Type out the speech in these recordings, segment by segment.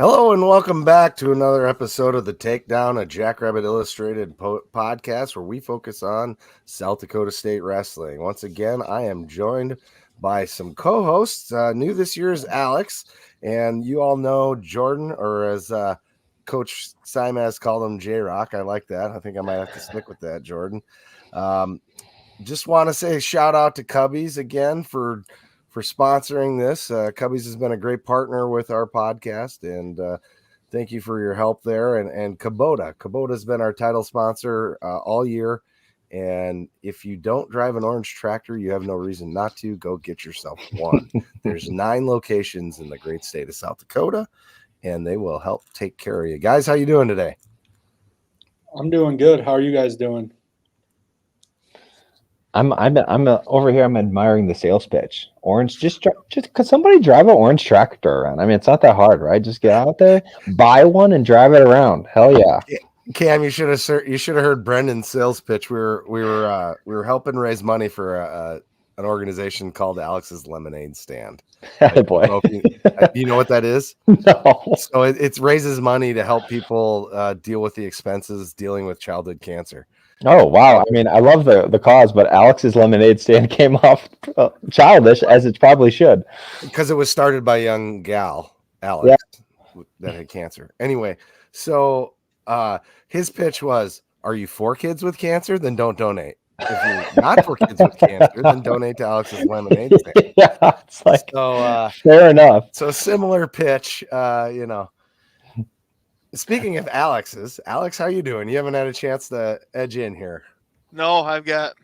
Hello and welcome back to another episode of the Takedown, a Jackrabbit Illustrated podcast where we focus on South Dakota State wrestling. Once again, I am joined by some co-hosts. New this year is Alex, and you all know Jordon, or as Coach Simaz called him, J-Rock. I like that. I think I might have to stick with that, Jordon. Just want to say shout out to Cubbies again for sponsoring this. Cubbies has been a great partner with our podcast, and thank you for your help there. And Kubota's been our title sponsor all year. And if you don't drive an orange tractor, you have no reason not to. Go get yourself one. There's 9 locations in the great state of South Dakota, and they will help take care of you. Guys, how you doing today? I'm doing good. How are you guys doing? I'm over here. I'm admiring the sales pitch. Orange, just could somebody drive an orange tractor around? I mean, it's not that hard, right? Just get out there, buy one, and drive it around. Hell yeah! Cam, you should have heard Brendan's sales pitch. We were helping raise money for an organization called Alex's Lemonade Stand. Hey, boy, you know what that is? No. So it raises money to help people deal with the expenses dealing with childhood cancer. Oh, wow. I mean, I love the cause, but Alex's Lemonade Stand came off childish, as it probably should. Because it was started by a young gal, Alex, that had cancer. Anyway, so his pitch was, are you for kids with cancer? Then don't donate. If you're not for kids with cancer, then donate to Alex's Lemonade Stand. Yeah, it's like, so, fair enough. So similar pitch, you know. Speaking of Alex's, Alex, how you doing? You haven't had a chance to edge in here. No, I've got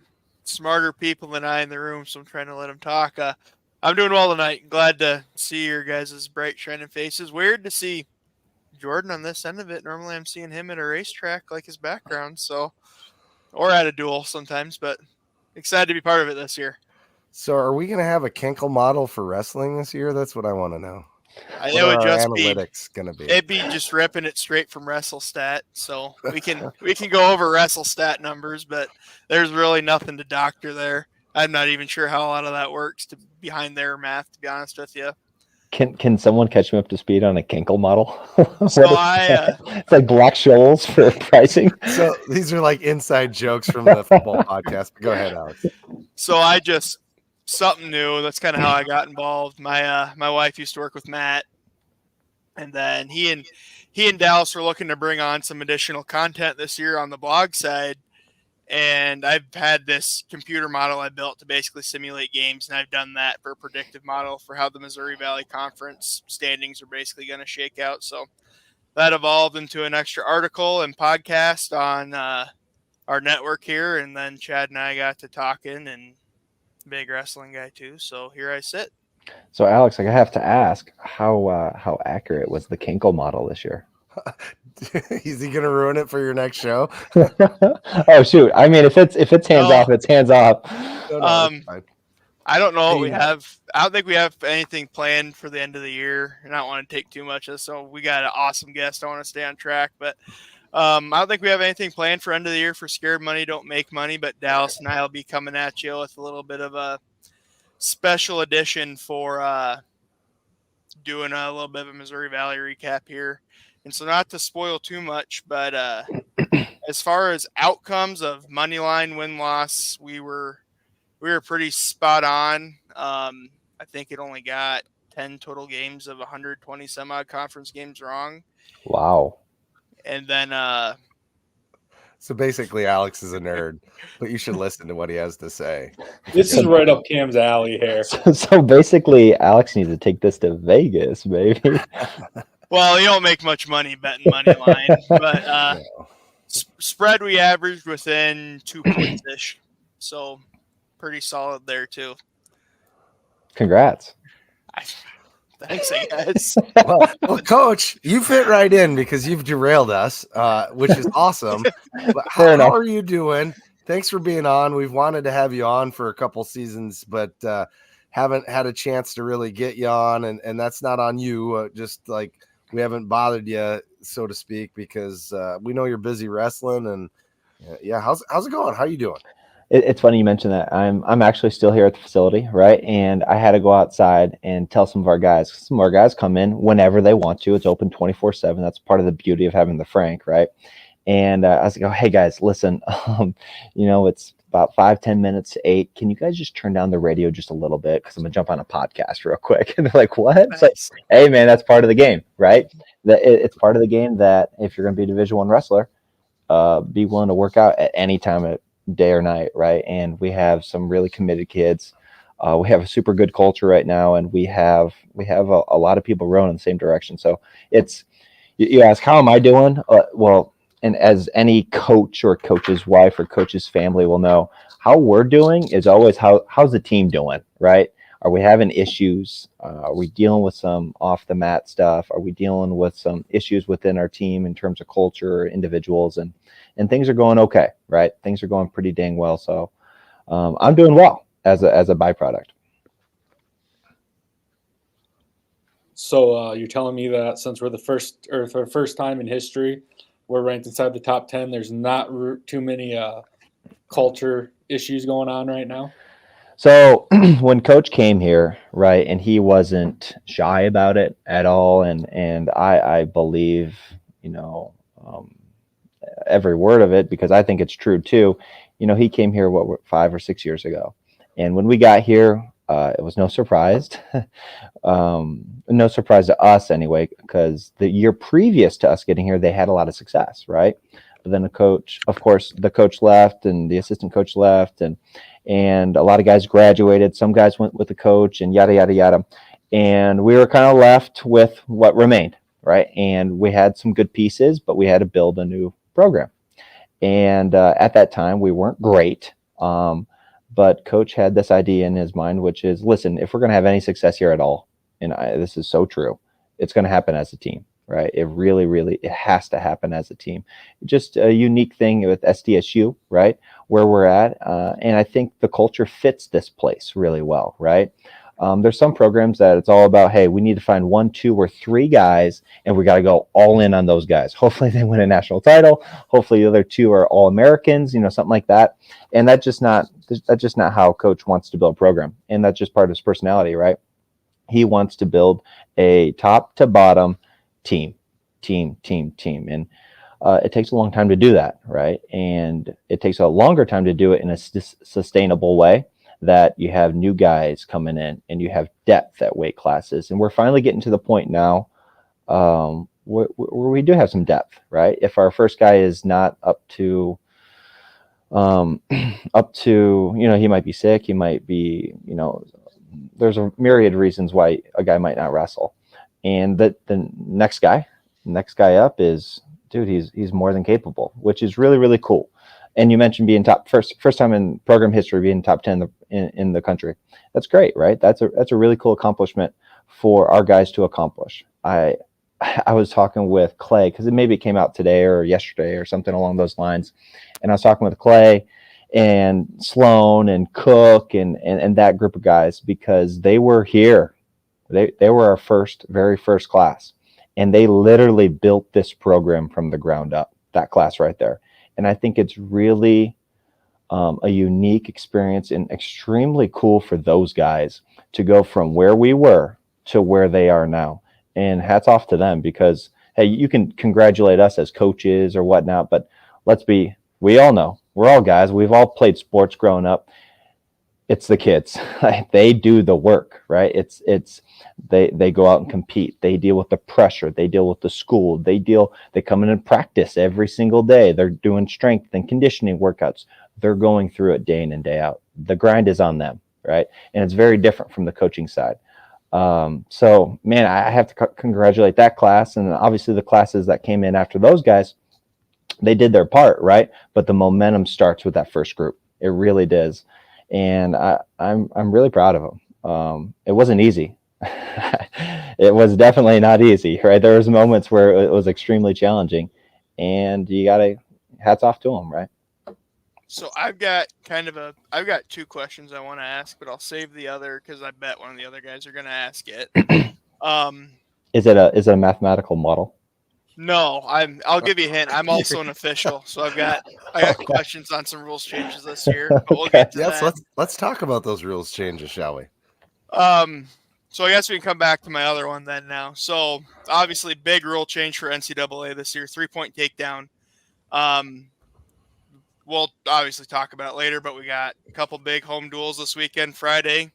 smarter people than I in the room, so I'm trying to let them talk. I'm doing well tonight. Glad to see your guys' bright, shining faces. Weird to see Jordon on this end of it. Normally I'm seeing him at a racetrack like his background, or at a duel sometimes, but excited to be part of it this year. So are we going to have a Kenkel model for wrestling this year? That's what I want to know. It would just analytics gonna be. It'd be just ripping it straight from WrestleStat, so we can go over WrestleStat numbers, but there's really nothing to doctor there. I'm not even sure how a lot of that works behind their math, to be honest with you. Can someone catch me up to speed on a Kenkel model? So it's like Black Scholes for pricing. So these are like inside jokes from the football podcast. But go ahead, Alex. So something new. That's kind of how I got involved. My wife used to work with Matt, and then he and Dallas were looking to bring on some additional content this year on the blog side. And I've had this computer model I built to basically simulate games, and I've done that for a predictive model for how the Missouri Valley Conference standings are basically going to shake out. So that evolved into an extra article and podcast on our network here, and then Chad and I got to talking, and big wrestling guy too, so here I sit. So Alex, I have to ask, how accurate was the Kenkel model this year? Is he gonna ruin it for your next show? Oh shoot! I mean, if it's hands off, it's hands off. I don't know what we have. I don't think we have anything planned for the end of the year, and I don't want to take too much of this. So we got an awesome guest. I want to stay on track, but I don't think we have anything planned for end of the year for Scared Money Don't Make Money, but Dallas and I will be coming at you with a little bit of a special edition for doing a little bit of a Missouri Valley recap here. And so not to spoil too much, but as far as outcomes of money line, win-loss, we were pretty spot on. I think it only got 10 total games of 120 some odd conference games wrong. Wow. And then so basically Alex is a nerd, but you should listen to what he has to say. This is right up Cam's alley here. So basically Alex needs to take this to Vegas, baby. Well, you don't make much money betting money line, but spread we averaged within 2 points ish. So pretty solid there too. Congrats. Thanks, I guess. Well, Coach, you fit right in because you've derailed us, which is awesome. But how are you doing? Thanks for being on. We've wanted to have you on for a couple seasons, but haven't had a chance to really get you on, and that's not on you. Just like we haven't bothered you, so to speak, because we know you're busy wrestling. And yeah, how's it going? How you doing? It's funny you mentioned that. I'm actually still here at the facility, right? And I had to go outside and tell some of our guys. Some of our guys come in whenever they want to. It's open 24/7. That's part of the beauty of having the Frank, right? And I was like, "Oh, hey guys, listen, it's about 5-10 minutes to 8. Can you guys just turn down the radio just a little bit because I'm gonna jump on a podcast real quick?" And they're like, "What?" It's like, Nice. "Hey man, that's part of the game, right? It's part of the game that if you're gonna be a Division I wrestler, be willing to work out at any time of day or night, right?" And we have some really committed kids. We have a super good culture right now, and we have a lot of people rowing in the same direction. So it's you ask, how am I doing? Well, and as any coach or coach's wife or coach's family will know, how we're doing is always how's the team doing, right? Are we having issues? Are we dealing with some off the mat stuff? Are we dealing with some issues within our team in terms of culture or individuals? And things are going okay, right? Things are going pretty dang well. So I'm doing well as a byproduct. So you're telling me that since we're for the first time in history, we're ranked inside the top 10. There's not too many culture issues going on right now. So when Coach came here, right, and he wasn't shy about it at all, and I believe, um, every word of it because I think it's true too. He came here 5 or 6 years ago, and when we got here, it was no surprise, no surprise to us anyway, because the year previous to us getting here, they had a lot of success, right? But then the coach left, and the assistant coach left, and a lot of guys graduated. Some guys went with the coach, and yada yada yada, and we were kind of left with what remained, right? And we had some good pieces, but we had to build a new program. And at that time, we weren't great. But coach had this idea in his mind, which is, listen, if we're going to have any success here at all, and this is so true, it's going to happen as a team, right? It really, really, it has to happen as a team. Just a unique thing with SDSU, right? Where we're at. And I think the culture fits this place really well, right? There's some programs that it's all about, hey, we need to find 1, 2, or 3 guys, and we got to go all in on those guys. Hopefully they win a national title. Hopefully the other 2 are all Americans, something like that. And that's just not how coach wants to build a program. And that's just part of his personality, right? He wants to build a top to bottom team. And it takes a long time to do that, right? And it takes a longer time to do it in a sustainable way, that you have new guys coming in and you have depth at weight classes. And we're finally getting to the point now where we do have some depth, right? If our first guy is not up to, he might be sick, he might be, there's a myriad of reasons why a guy might not wrestle. And the next guy up is, dude, he's more than capable, which is really, really cool. And you mentioned being first time in program history, being top 10 in the country. That's great, right? That's a really cool accomplishment for our guys to accomplish. I was talking with Clay, because maybe it came out today or yesterday or something along those lines. And I was talking with Clay and Sloan and Cook and that group of guys, because they were here. They were our very first class. And they literally built this program from the ground up, that class right there. And I think it's really a unique experience and extremely cool for those guys to go from where we were to where they are now. And hats off to them, because, hey, you can congratulate us as coaches or whatnot, but we all know, we're all guys. We've all played sports growing up. It's the kids. They do the work, right? They go out and compete. They deal with the pressure. They deal with the school. They come in and practice every single day. They're doing strength and conditioning workouts. They're going through it day in and day out. The grind is on them, right? And it's very different from the coaching side. So, man, I have to congratulate that class, and obviously the classes that came in after those guys. They did their part, right? But the momentum starts with that first group. It really does. And I'm really proud of them. It wasn't easy. It was definitely not easy, right? There was moments where it was extremely challenging, and hats off to them, right? So I've got 2 questions I want to ask, but I'll save the other because I bet one of the other guys are going to ask it. Is it a mathematical model? No, I'll give you a hint. I'm also an official, so I got questions on some rules changes this year, but we'll get to Yes, that. let's talk about those rules changes, shall we? So I guess we can come back to my other one then now. So obviously big rule change for NCAA this year, 3-point takedown. We'll obviously talk about it later, but we got a couple big home duels this weekend. Friday,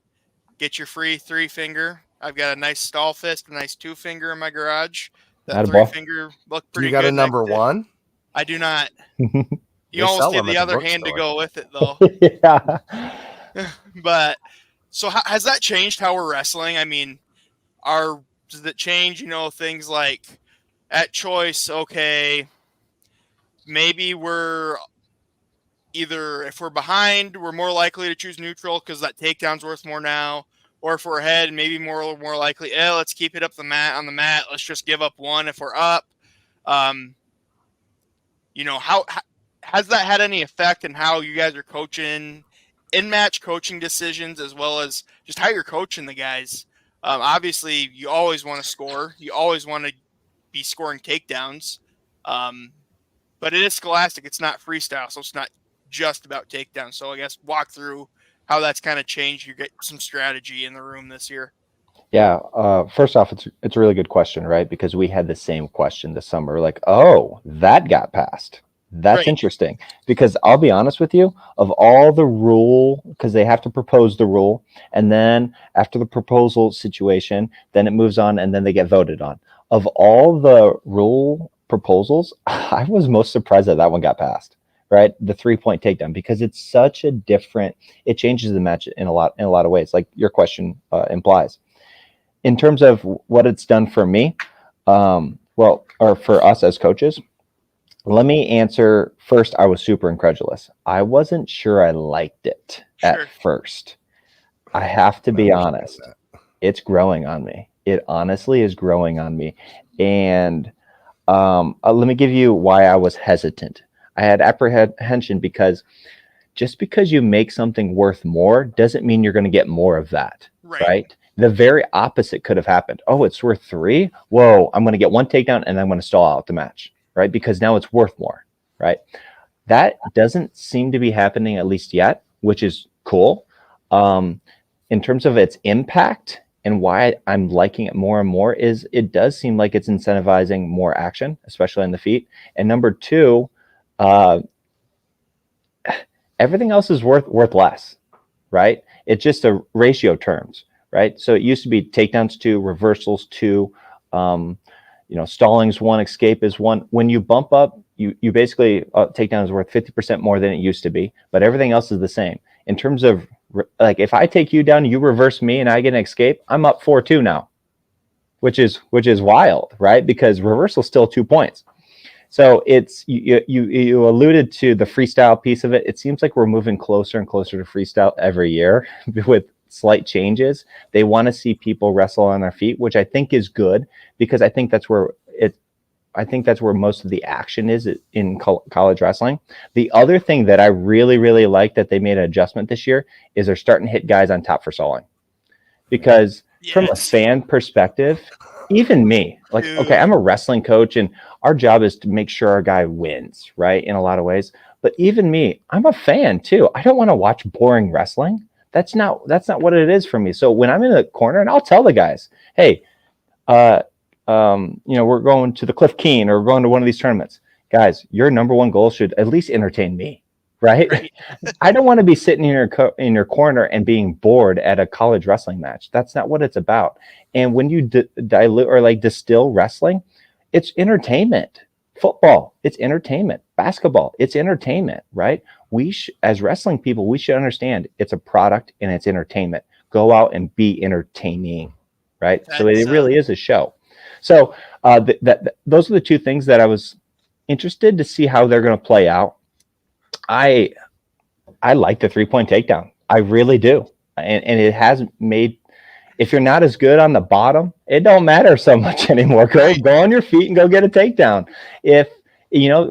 get your free 3-finger. I've got a nice stall fist, a nice 2-finger in my garage. That Attaboy. 3-finger looked Do pretty you got good. a number next day. one? I do not. They You almost sell need them at the the other hand to bookstore. go with it, though. Yeah. But so has that changed how we're wrestling? I mean, does it change? Things like at choice. Okay, maybe we're either if we're behind, we're more likely to choose neutral because that takedown's worth more now. Or if we're ahead, maybe more likely. Let's keep it up on the mat. Let's just give up one if we're up. How has that had any effect in how you guys are coaching, in-match coaching decisions, as well as just how you're coaching the guys? Obviously, you always want to score. You always want to be scoring takedowns. But it is scholastic. It's not freestyle, so it's not just about takedowns. So I guess walk through how that's kind of changed. You get some strategy in the room this year. Yeah. First off, it's a really good question, right? Because we had the same question this summer. Like, oh, that got passed. That's Right. interesting. Because I'll be honest with you, of all the rule, because they have to propose the rule, and then after the proposal situation, then it moves on, and then they get voted on. Of all the rule proposals, I was most surprised that one got passed. Right, the 3-point takedown, because it's such a different. It changes the match in a lot of ways, like your question implies. In terms of what it's done for me, or for us as coaches, let me answer first. I was super incredulous. I wasn't sure I liked it at first. I have to be honest. It's growing on me. It honestly is growing on me. And let me give you why I was hesitant. I had apprehension because just because you make something worth more doesn't mean you're going to get more of that, right? The very opposite could have happened. Oh, it's worth 3. Whoa, I'm going to get one takedown and I'm going to stall out the match, right? Because now it's worth more, right? That doesn't seem to be happening, at least yet, which is cool. In terms of its impact and why I'm liking it more and more is it does seem like it's incentivizing more action, especially on the feet. And number 2, everything else is worth less, right? It's just a ratio terms, right? So it used to be takedowns 2, reversals 2, stallings 1, escape is 1. When you bump up, you basically takedown is worth 50% more than it used to be, but everything else is the same. In terms of like, if I take you down, you reverse me, and I get an escape, I'm up 4-2 now, which is wild, right? Because reversal is still 2 points. So it's you alluded to the freestyle piece of it. It seems like we're moving closer and closer to freestyle every year with slight changes. They want to see people wrestle on their feet, which I think is good, because I think that's where most of the action is in college wrestling. The other thing that I really, really like that they made an adjustment this year is they're starting to hit guys on top for stalling. Because from a fan perspective, even me, like, okay, I'm a wrestling coach and our job is to make sure our guy wins, right? In a lot of ways. But even me, I'm a fan too. I don't want to watch boring wrestling. That's not what it is for me. So when I'm in the corner, and I'll tell the guys, hey, we're going to the Cliff Keen or we're going to one of these tournaments. Guys, your number one goal should at least entertain me, right? I don't want to be sitting in your corner and being bored at a college wrestling match. That's not what it's about. And when you dilute or like distill wrestling, it's entertainment. Football, it's entertainment. Basketball, it's entertainment, right? As wrestling people, we should understand it's a product and it's entertainment. Go out and be entertaining, right? So it really is a show. So those are the 2 things that I was interested to see how they're going to play out. I like the 3-point takedown. I really do. And it has made, if you're not as good on the bottom, it don't matter so much anymore. Go on your feet and go get a takedown. If,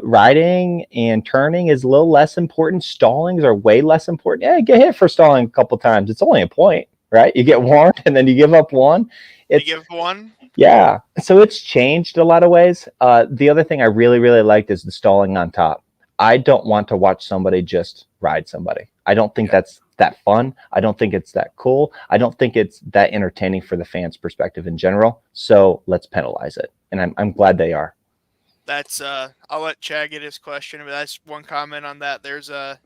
riding and turning is a little less important, stallings are way less important. Yeah, get hit for stalling a couple times. It's only a point, right? You get warned and then you give up 1. You give 1? Yeah. So it's changed a lot of ways. The other thing I really, really liked is the stalling on top. I don't want to watch somebody just ride somebody. I don't think that's that fun. I don't think it's that cool. I don't think it's that entertaining for the fans' perspective in general. So let's penalize it. And I'm glad they are. That's I'll let Chad get his question, but that's one comment on that. There's a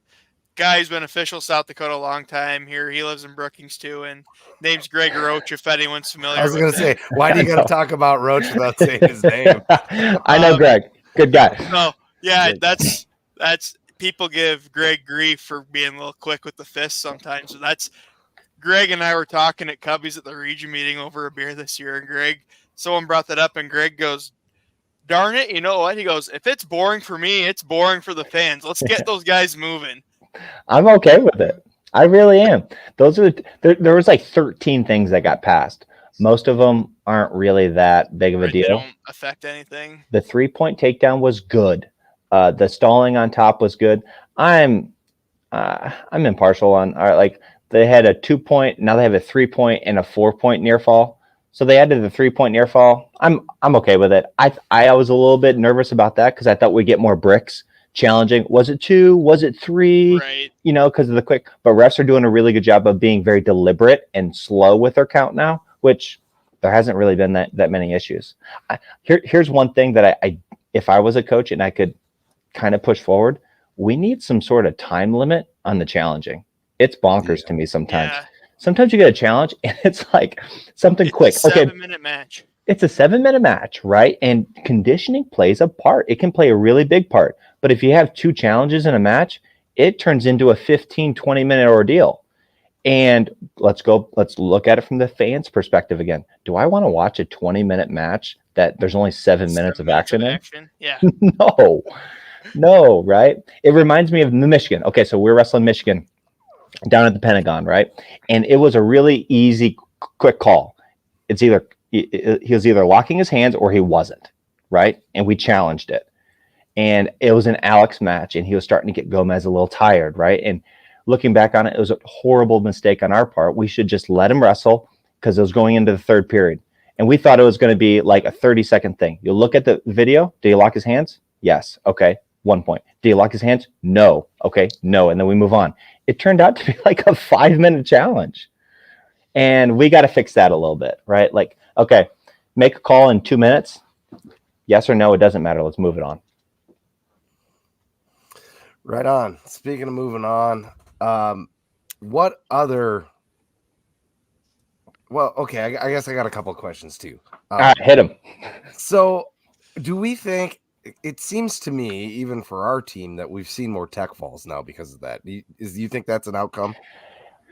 guy who's been official South Dakota a long time here. He lives in Brookings too, and name's Greg Roach, if anyone's familiar. I was going to say, why do you got to talk about Roach without saying his name? I know Greg, good guy. No, yeah, that's people give Greg grief for being a little quick with the fist sometimes. So that's Greg and I were talking at Cubbies at the region meeting over a beer this year, and someone brought that up, and Greg goes, "Darn it, you know what?" He goes, "If it's boring for me, it's boring for the fans. Let's get those guys moving." I'm okay with it. I really am. Those are there was like 13 things that got passed. Most of them aren't really that big of a deal. They don't affect anything. The 3-point takedown was good. The stalling on top was good. I'm impartial on like they had a 2-point, now they have a 3-point and a 4-point near fall. So they added the 3-point near fall. I'm okay with it. I was a little bit nervous about that because I thought we'd get more bricks. Challenging. Was it 2? Was it 3? Right. You know, because of the quick. But refs are doing a really good job of being very deliberate and slow with their count now, which there hasn't really been that many issues. Here's one thing that I if I was a coach and I could kind of push forward, we need some sort of time limit on the challenging. It's bonkers to me sometimes. Yeah. Sometimes you get a challenge and it's like something quick. It's a 7-minute match. It's a 7-minute match, right? And conditioning plays a part. It can play a really big part. But if you have 2 challenges in a match, it turns into a 15, 20-minute ordeal. And let's look at it from the fans' perspective again. Do I want to watch a 20-minute match that there's only 7 minutes of action in? Yeah. No, right? It reminds me of the Michigan. Okay, so we're wrestling Michigan down at the Pentagon, right? And it was a really easy, quick call. It's either he was either locking his hands or he wasn't, right? And we challenged it. And it was an Alex match, and he was starting to get Gomez a little tired, right? And looking back on it, it was a horrible mistake on our part. We should just let him wrestle because it was going into the 3rd period. And we thought it was going to be like a 30-second thing. You look at the video. Did he lock his hands? Yes. Okay. 1 point. Did he lock his hands? No. Okay. No. And then we move on. It turned out to be like a 5-minute challenge. And we got to fix that a little bit, right? Like, okay, make a call in 2 minutes. Yes or no, it doesn't matter. Let's move it on. Right on. Speaking of moving on, what other? Well, okay, I guess I got a couple of questions too. All right, hit him. So, do we think? It seems to me, even for our team, that we've seen more tech falls now because of that. Do you think that's an outcome?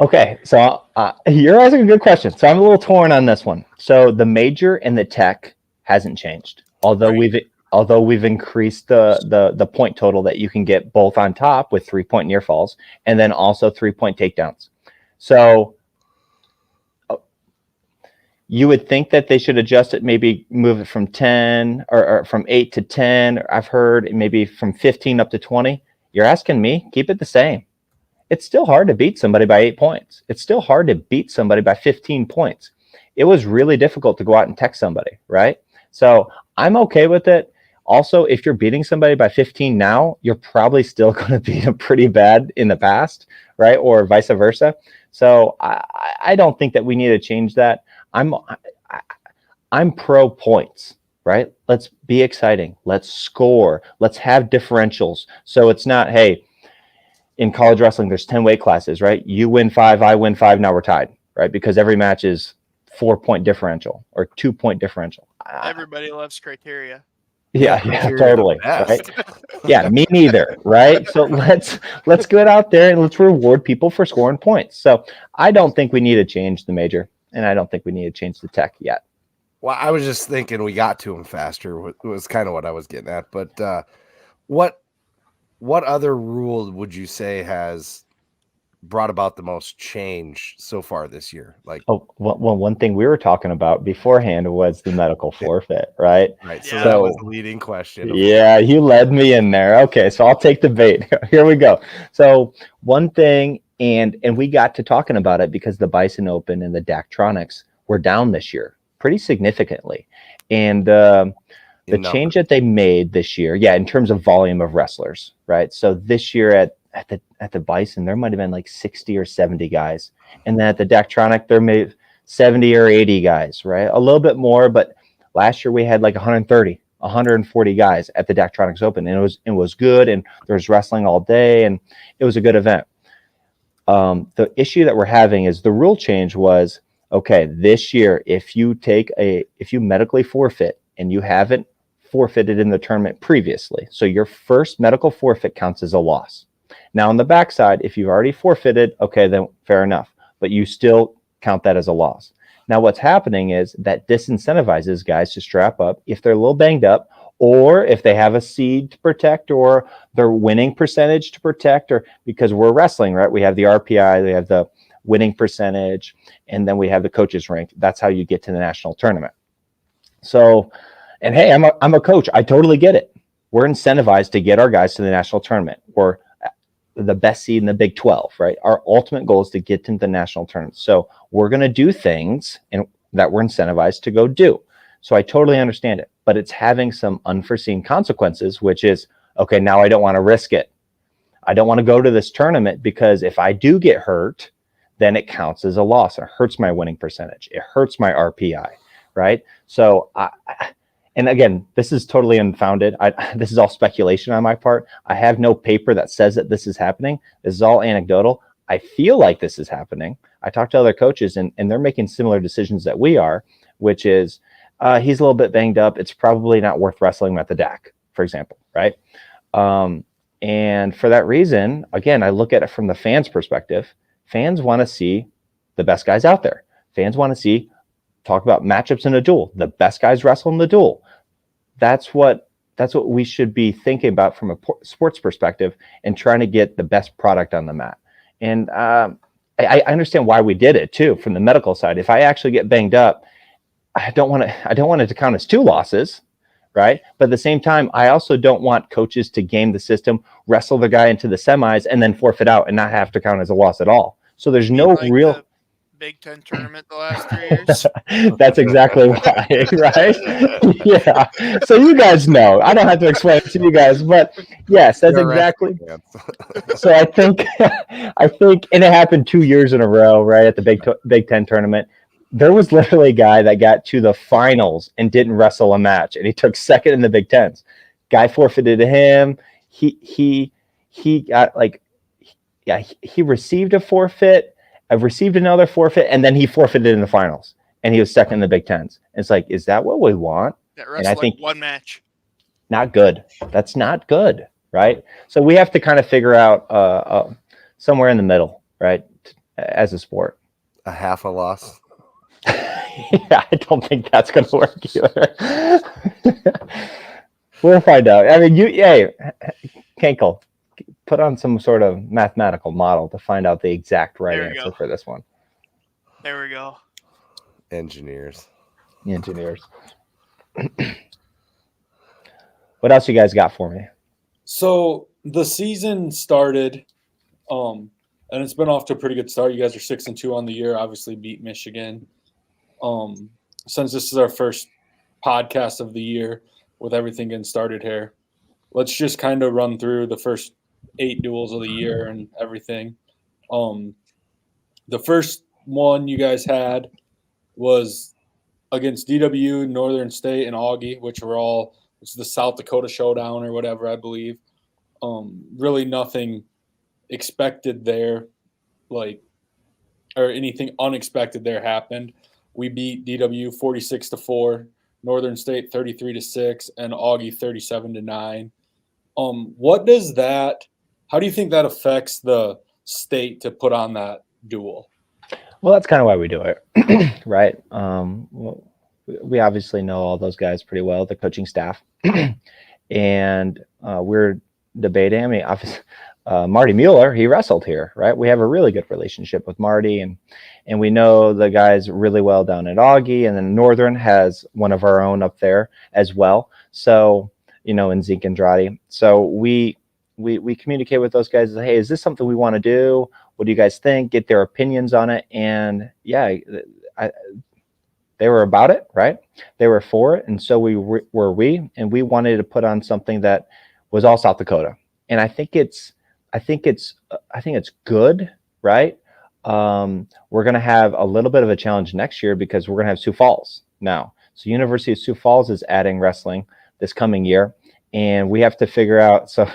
Okay, so you're asking a good question. So I'm a little torn on this one. So the major and the tech hasn't changed, although we've increased the point total that you can get both on top with 3-point near falls and then also 3-point takedowns. So you would think that they should adjust it, maybe move it from 10 or from 8 to 10. Or I've heard maybe from 15 up to 20. You're asking me, keep it the same. It's still hard to beat somebody by 8 points. It's still hard to beat somebody by 15 points. It was really difficult to go out and text somebody, right? So I'm okay with it. Also, if you're beating somebody by 15 now, you're probably still going to beat them pretty bad in the past, right? Or vice versa. So I don't think that we need to change that. I'm pro points, right? Let's be exciting. Let's score. Let's have differentials. So it's not, hey, in college wrestling, there's 10 weight classes, right? You win 5, I win 5, now we're tied, right? Because every match is 4-point differential or 2-point differential. Everybody loves criteria. Yeah, totally. Right? Yeah, me neither, right? So let's get out there and let's reward people for scoring points. So I don't think we need to change the major, and I don't think we need to change the tech yet. Well, I was just thinking we got to him faster was kind of what I was getting at. But what other rule would you say has brought about the most change so far this year? Like, one thing we were talking about beforehand was the medical forfeit, right? Right. So that was the leading question. Yeah, you led me in there. Okay, so I'll take the bait. Here we go. So one thing, and we got to talking about it because the Bison Open and the Daktronics were down this year. pretty significantly. And the change that they made this year, in terms of volume of wrestlers, right? So this year at the Bison, there might have been like 60 or 70 guys. And then at the Daktronic, there may 70 or 80 guys, right? A little bit more, but last year we had like 130, 140 guys at the Daktronics Open, and it was good, and there was wrestling all day, and it was a good event. The issue that we're having is the rule change was, okay, this year, if you medically forfeit and you haven't forfeited in the tournament previously, so your first medical forfeit counts as a loss. Now on the backside, if you've already forfeited, okay, then fair enough, but you still count that as a loss. Now what's happening is that disincentivizes guys to strap up if they're a little banged up, or if they have a seed to protect, or their winning percentage to protect, or because we're wrestling, right? We have the RPI, we have the winning percentage, and then we have the coaches rank. That's how you get to the national tournament. So, and hey, I'm a coach. I totally get it. We're incentivized to get our guys to the national tournament, or the best seed in the Big 12, right? Our ultimate goal is to get to the national tournament. So we're going to do things that we're incentivized to go do. So I totally understand it, but it's having some unforeseen consequences, which is, okay, now I don't want to risk it. I don't want to go to this tournament because if I do get hurt, then it counts as a loss. It hurts my winning percentage. It hurts my RPI, right? So and again, this is totally unfounded. This is all speculation on my part. I have no paper that says that this is happening. This is all anecdotal. I feel like this is happening. I talk to other coaches, and they're making similar decisions that we are, which is he's a little bit banged up. It's probably not worth wrestling him at the DAC, for example, right? And for that reason, again, I look at it from the fans' perspective. Fans want to see the best guys out there. Fans want to talk about matchups in a duel. The best guys wrestle in the duel. That's what we should be thinking about from a sports perspective, and trying to get the best product on the mat. And I understand why we did it too, from the medical side. If I actually get banged up, I don't want it to count as 2 losses, right? But at the same time, I also don't want coaches to game the system, wrestle the guy into the semis, and then forfeit out and not have to count as a loss at all. So there's no real Big Ten tournament the last 3 years. That's exactly why, right? Yeah. So you guys know. I don't have to explain it to you guys, but yes, that's exactly. So I think, and it happened 2 years in a row, right, at the Big Ten tournament. There was literally a guy that got to the finals and didn't wrestle a match, and he took second in the Big Tens. Guy forfeited to him. He got he received a forfeit. I've received another forfeit, and then he forfeited in the finals, and he was second in the Big Tens. It's like, is that what we want? And I think one match. Not good. That's not good, right? So we have to kind of figure out somewhere in the middle, right, as a sport. A half a loss. Yeah, I don't think that's going to work either. We'll find out. I mean, Kenkel, put on some sort of mathematical model to find out the exact right answer for this one. There we go. Engineers. What else you guys got for me? So the season started, and it's been off to a pretty good start. You guys are 6-2 on the year. Obviously, beat Michigan. Since this is our first podcast of the year, with everything getting started here, let's just kind of run through the first 8 duels of the year and everything. The first one you guys had was against DW, Northern State, and Augie, which were all it's the South Dakota Showdown or whatever, I believe. Really nothing expected there, or anything unexpected there happened. We beat DW 46-4, Northern State 33-6, and Augie 37-9. How do you think that affects the state to put on that duel? Well, that's kind of why we do it, right? We obviously know all those guys pretty well, the coaching staff, and we're debating. I mean, obviously, Marty Mueller, he wrestled here, right? We have a really good relationship with Marty, and we know the guys really well down at Augie, and then Northern has one of our own up there as well. So, in Zeke Andrade. So we communicate with those guys. Hey, is this something we want to do? What do you guys think? Get their opinions on it. And yeah, They were about it, right? They were for it, and so and we wanted to put on something that was all South Dakota. And I think it's good, right? We're going to have a little bit of a challenge next year because we're going to have Sioux Falls now. So University of Sioux Falls is adding wrestling this coming year, and we have to figure out. So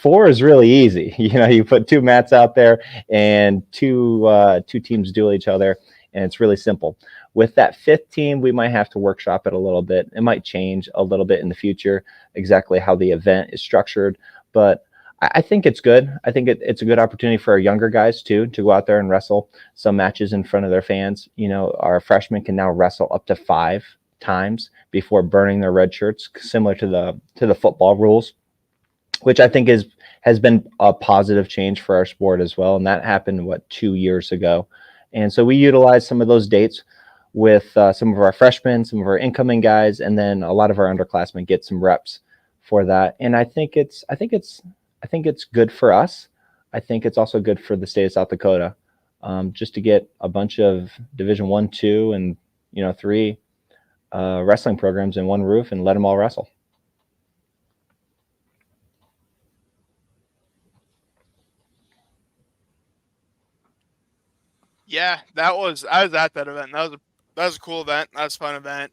4 is really easy. You put 2 mats out there and two teams duel each other, and it's really simple. With that 5th team, we might have to workshop it a little bit. It might change a little bit in the future, exactly how the event is structured. But I think it's good. I think it's a good opportunity for our younger guys, too, to go out there and wrestle some matches in front of their fans. Our freshmen can now wrestle up to 5 times before burning their red shirts, similar to the football rules, which I think has been a positive change for our sport as well. And that happened, 2 years ago. And so we utilized some of those dates with some of our freshmen, some of our incoming guys, and then a lot of our underclassmen get some reps for that. And I think it's good for us. I think it's also good for the state of South Dakota, just to get a bunch of Division 1, 2, and 3 wrestling programs in one roof and let them all wrestle. Yeah, I was at that event. That was a cool event. That was a fun event.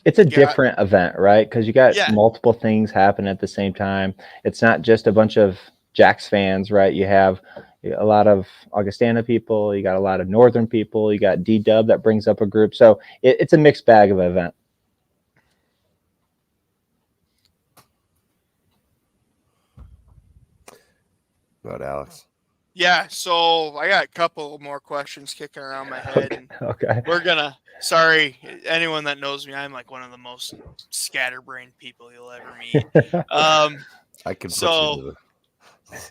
It's a different event, right? Because you got multiple things happen at the same time. It's not just a bunch of Jacks fans, right? You have a lot of Augustana people. You got a lot of Northern people. You got D-Dub that brings up a group. So it's a mixed bag of an event. Go ahead, Alex. Yeah, so I got a couple more questions kicking around my head. Okay. Sorry, anyone that knows me, I'm like one of the most scatterbrained people you'll ever meet. I can. So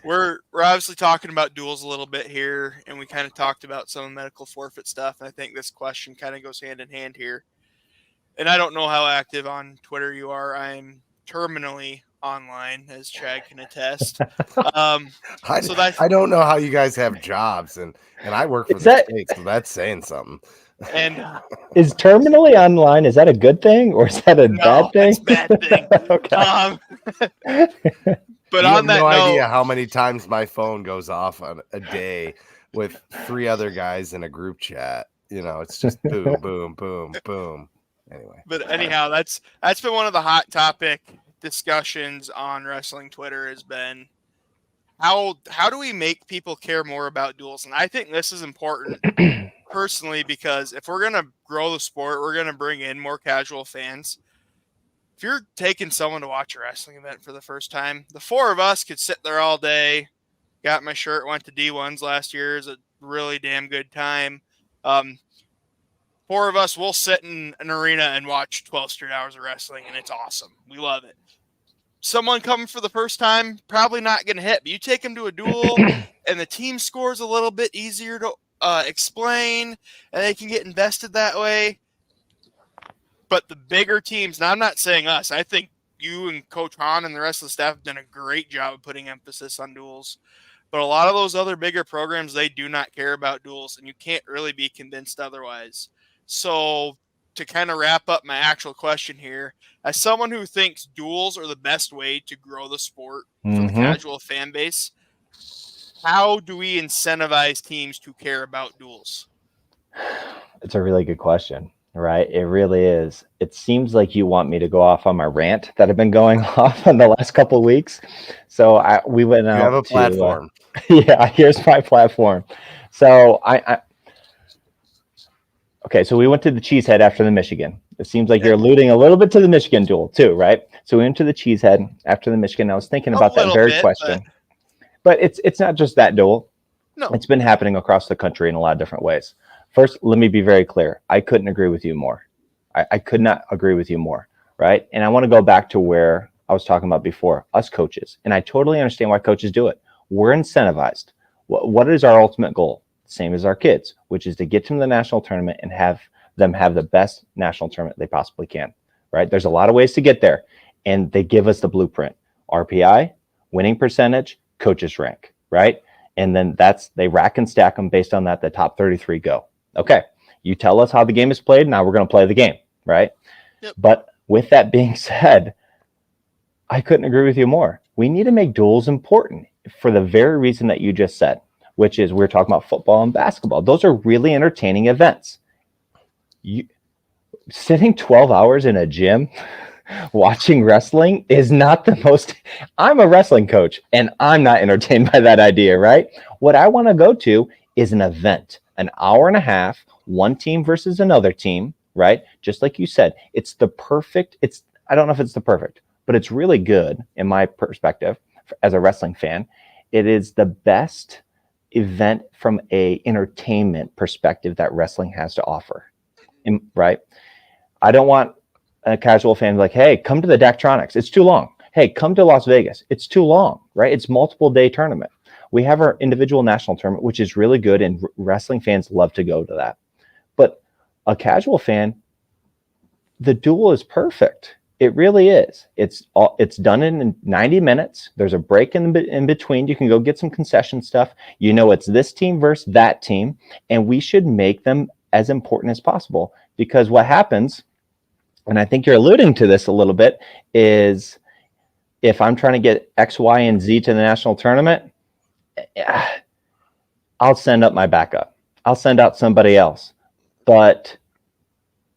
we're obviously talking about duels a little bit here, and we kind of talked about some medical forfeit stuff. And I think this question kind of goes hand in hand here. And I don't know how active on Twitter you are. I'm terminally online, as Chad can attest. I don't know how you guys have jobs, and I work for the state, so that's saying something. And is terminally online, is that a good thing or is that a bad thing? It's a bad thing. Okay. But you on have no idea note, how many times my phone goes off on a day with 3 other guys in a group chat. It's just boom, boom, boom, boom. Anyway. But anyhow, that's been one of the hot topic discussions on wrestling Twitter has been how do we make people care more about duels? And I think this is important personally, because if we're going to grow the sport, we're going to bring in more casual fans. If you're taking someone to watch a wrestling event for the first time, the 4 of us could sit there all day. Got my shirt, went to D1s last year. It was a really damn good time. 4 of us will sit in an arena and watch 12 straight hours of wrestling, and it's awesome. We love it. Someone coming for the first time, probably not going to hit. But you take them to a duel, and the team score's a little bit easier to explain, and they can get invested that way. But the bigger teams, and I'm not saying us, I think you and Coach Hahn and the rest of the staff have done a great job of putting emphasis on duels. But a lot of those other bigger programs, they do not care about duels, and you can't really be convinced otherwise. So to kind of wrap up my actual question here, as someone who thinks duels are the best way to grow the sport for the casual fan base, how do we incentivize teams to care about duels? It's a really good question, right? It really is. It seems like you want me to go off on my rant that I've been going off in the last couple of weeks. So we went out. You have a platform. Yeah, here's my platform. So okay, so we went to the Cheesehead after the Michigan. It seems like you're alluding a little bit to the Michigan duel too, right? So we went to the Cheesehead after the Michigan. I was thinking about that very question. But it's not just that duel. No. It's been happening across the country in a lot of different ways. First, let me be very clear. I couldn't agree with you more. I could not agree with you more, right? And I want to go back to where I was talking about before, us coaches. And I totally understand why coaches do it. We're incentivized. What is our ultimate goal? Same as our kids, which is to get to the national tournament and have them have the best national tournament they possibly can, right? There's a lot of ways to get there, and they give us the blueprint: RPI, winning percentage, coaches rank, right? And then they rack and stack them based on that. The top 33 go. Okay, You tell us how the game is played. Now we're going to play the game, right? Yep. But with that being said, I couldn't agree with you more. We need to make duels important for the very reason that you just said, which is we're talking about football and basketball. Those are really entertaining events. Sitting 12 hours in a gym watching wrestling is not the most. I'm a wrestling coach and I'm not entertained by that idea, right? What I want to go to is an event, an hour and a half, one team versus another team, right? Just like you said, it's the perfect. I don't know if it's the perfect, but it's really good in my perspective as a wrestling fan. It is the best event from a entertainment perspective that wrestling has to offer, right? I don't want a casual fan like, hey, come to the Daktronics. It's too long. Hey, come to Las Vegas. It's too long, right? It's multiple day tournament. We have our individual national tournament, which is really good, and wrestling fans love to go to that. But a casual fan, the duel is perfect. It really is. It's done in 90 minutes. There's a break in between. You can go get some concession stuff. You know, it's this team versus that team, and we should make them as important as possible, because what happens, and I think you're alluding to this a little bit, is if I'm trying to get X, Y, and Z to the national tournament, I'll send up my backup. I'll send out somebody else. But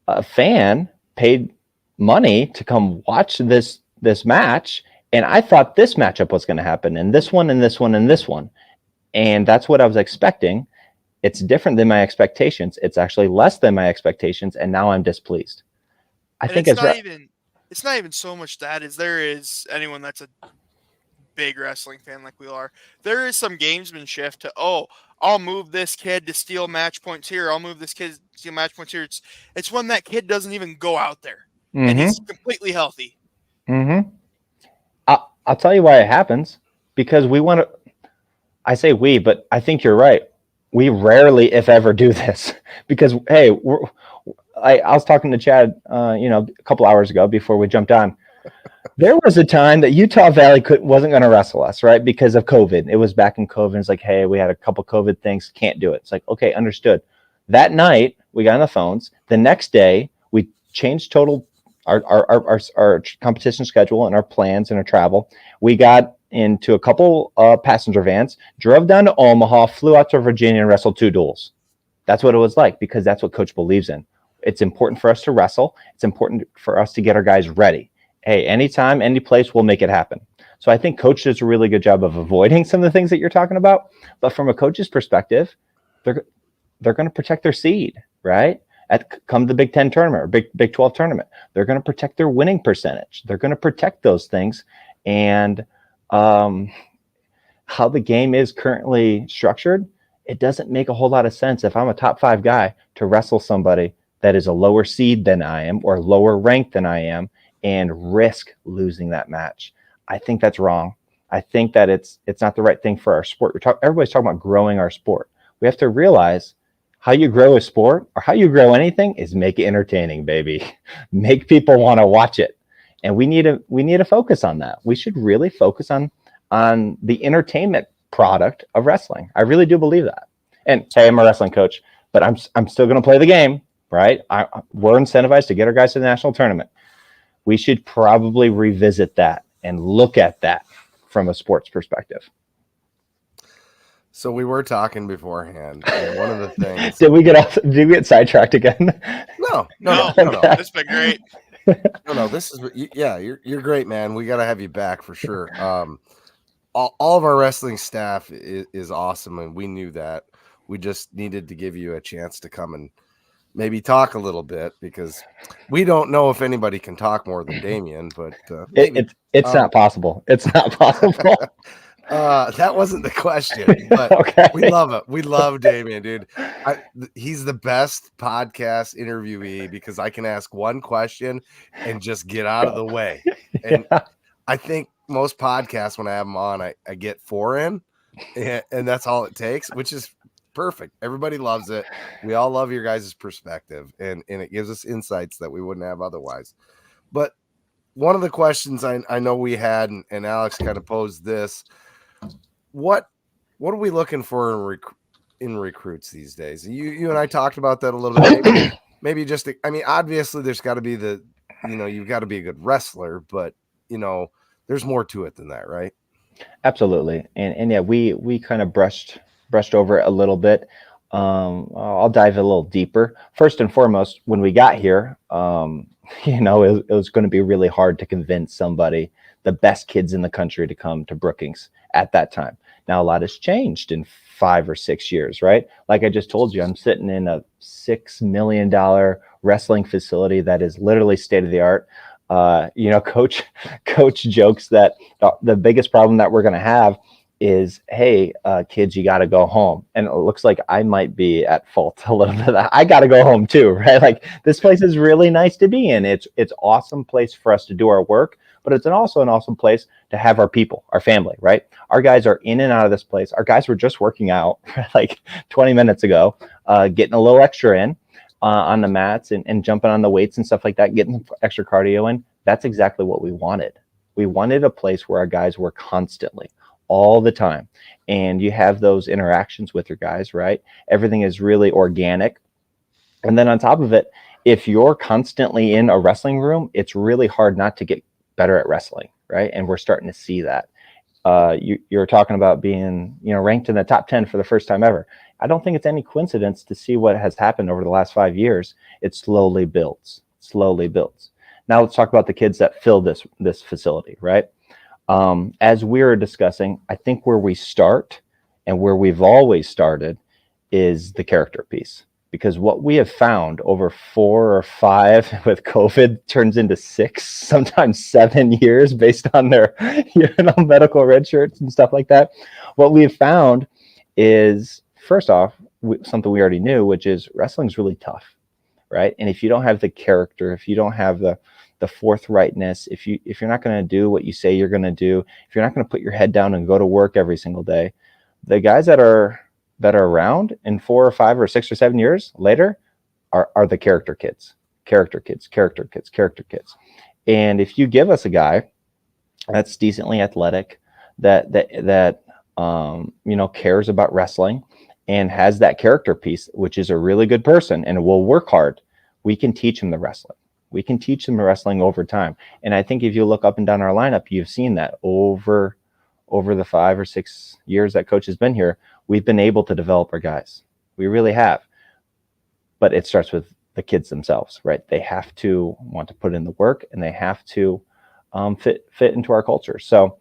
a fan paid money to come watch this match, and I thought this matchup was going to happen, and this one, and this one, and this one. And that's what I was expecting. It's different than my expectations. It's actually less than my expectations, and now I'm displeased. I think it's not even so much that as there is anyone that's a big wrestling fan like we are. There is some gamesmanship to, I'll move this kid to steal match points here. I'll move this kid to steal match points here. It's when that kid doesn't even go out there and he's completely healthy. Mm-hmm. I'll tell you why it happens, because we want to. I say we, but I think you're right. We rarely, if ever, do this because, hey, I was talking to Chad, a couple hours ago before we jumped on. There was a time that Utah Valley wasn't going to wrestle us, right? Because of COVID. It was back in COVID. It's like, hey, we had a couple COVID things. Can't do it. It's like, okay, understood. That night, we got on the phones. The next day, we changed our competition schedule and our plans and our travel. We got into a couple passenger vans, drove down to Omaha, flew out to Virginia, and wrestled 2 duels. That's what it was like, because that's what Coach believes in. It's important for us to wrestle. It's important for us to get our guys ready. Hey, anytime, any place, we'll make it happen. So I think Coach does a really good job of avoiding some of the things that you're talking about. But from a coach's perspective, they're going to protect their seed, right? Come the Big 10 tournament or Big 12 tournament. They're going to protect their winning percentage. They're going to protect those things. And how the game is currently structured, it doesn't make a whole lot of sense if I'm a top 5 guy to wrestle somebody that is a lower seed than I am or lower ranked than I am and risk losing that match. I think that's wrong. I think that it's not the right thing for our sport. Everybody's talking about growing our sport. We have to realize how you grow a sport or how you grow anything is make it entertaining, baby. Make people want to watch it. And we need to focus on that. We should really focus on the entertainment product of wrestling. I really do believe that. And hey, I'm a wrestling coach, but I'm still going to play the game, right? We're incentivized to get our guys to the national tournament. We should probably revisit that and look at that from a sports perspective. So we were talking beforehand, and one of the things. Did we get sidetracked again? No. It's been great. No. This is you're great, man. We got to have you back for sure. All of our wrestling staff is awesome, and we knew that. We just needed to give you a chance to come and maybe talk a little bit, because we don't know if anybody can talk more than Damien, but it's not possible. It's not possible. That wasn't the question, but okay. We love it. We love Damien, dude. He's the best podcast interviewee because I can ask one question and just get out of the way. And I think most podcasts, when I have them on, I get 4 in, and that's all it takes, which is perfect. Everybody loves it. We all love your guys' perspective, and it gives us insights that we wouldn't have otherwise. But one of the questions I know we had, and Alex kind of posed this, what are we looking for in recruits these days? You and I talked about that a little bit. Maybe just, I mean, obviously there's got to be you've got to be a good wrestler, but there's more to it than that, right? Absolutely. And yeah, we kind of brushed over it a little bit. I'll dive a little deeper. First and foremost, when we got here, it was going to be really hard to convince somebody, the best kids in the country, to come to Brookings at that time. Now, a lot has changed in 5 or 6 years, right? Like I just told you, I'm sitting in a $6 million wrestling facility that is literally state of the art. Coach jokes that the biggest problem that we're going to have is, hey, kids, you got to go home. And it looks like I might be at fault a little bit. I got to go home too, right? Like, this place is really nice to be in. It's awesome place for us to do our work, but it's also an awesome place to have our people, our family, right? Our guys are in and out of this place. Our guys were just working out like 20 minutes ago, getting a little extra in on the mats and jumping on the weights and stuff like that, getting extra cardio in. That's exactly what we wanted. We wanted a place where our guys were constantly, all the time. And you have those interactions with your guys, right? Everything is really organic. And then on top of it, if you're constantly in a wrestling room, it's really hard not to get better at wrestling, right? And we're starting to see that. You're talking about being, ranked in the top 10 for the first time ever. I don't think it's any coincidence to see what has happened over the last 5 years. It slowly builds. Now let's talk about the kids that fill this facility, right? As we were discussing, I think where we start and where we've always started is the character piece. Because what we have found over 4 or 5 with COVID turns into 6, sometimes 7 years based on their medical red shirts and stuff like that. What we've found is, first off, something we already knew, which is wrestling's really tough, right? And if you don't have the character, if you don't have the forthrightness, if you're not going to do what you say you're going to do, if you're not going to put your head down and go to work every single day, the guys that are around in 4 or 5 or 6 or 7 years later are the character kids. And if you give us a guy that's decently athletic, that cares about wrestling and has that character piece, which is a really good person and will work hard, we can teach him the wrestling. We can teach them wrestling over time. And I think if you look up and down our lineup, you've seen that over the 5 or 6 years that Coach has been here, we've been able to develop our guys. We really have. But it starts with the kids themselves, right? They have to want to put in the work, and they have to fit into our culture. So,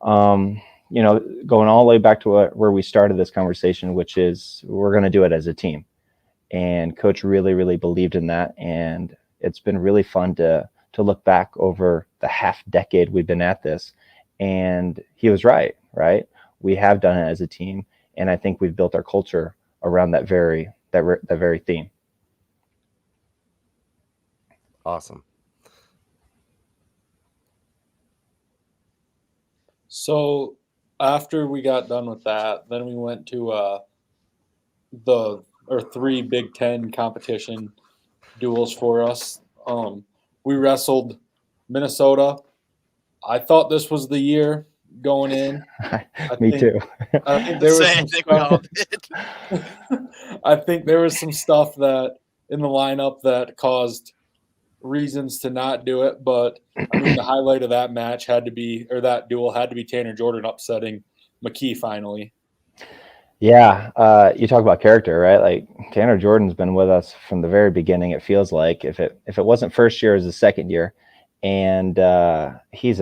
going all the way back to where we started this conversation, which is we're going to do it as a team. And Coach really, really believed in that. And it's been really fun to look back over the half decade we've been at this. And he was right? We have done it as a team. And I think we've built our culture around that very theme. Awesome. So after we got done with that, then we went to the 3 Big Ten competition duels for us. We wrestled Minnesota. I thought this was the year going in. Me too. I think there was some stuff. I think there was some stuff that in the lineup that caused reasons to not do it, but I mean the highlight of that match that duel had to be Tanner Jordon upsetting McKee finally. Yeah, you talk about character, right? Like Tanner Jordon's been with us from the very beginning. It feels like if it wasn't first year, it was the second year, and he's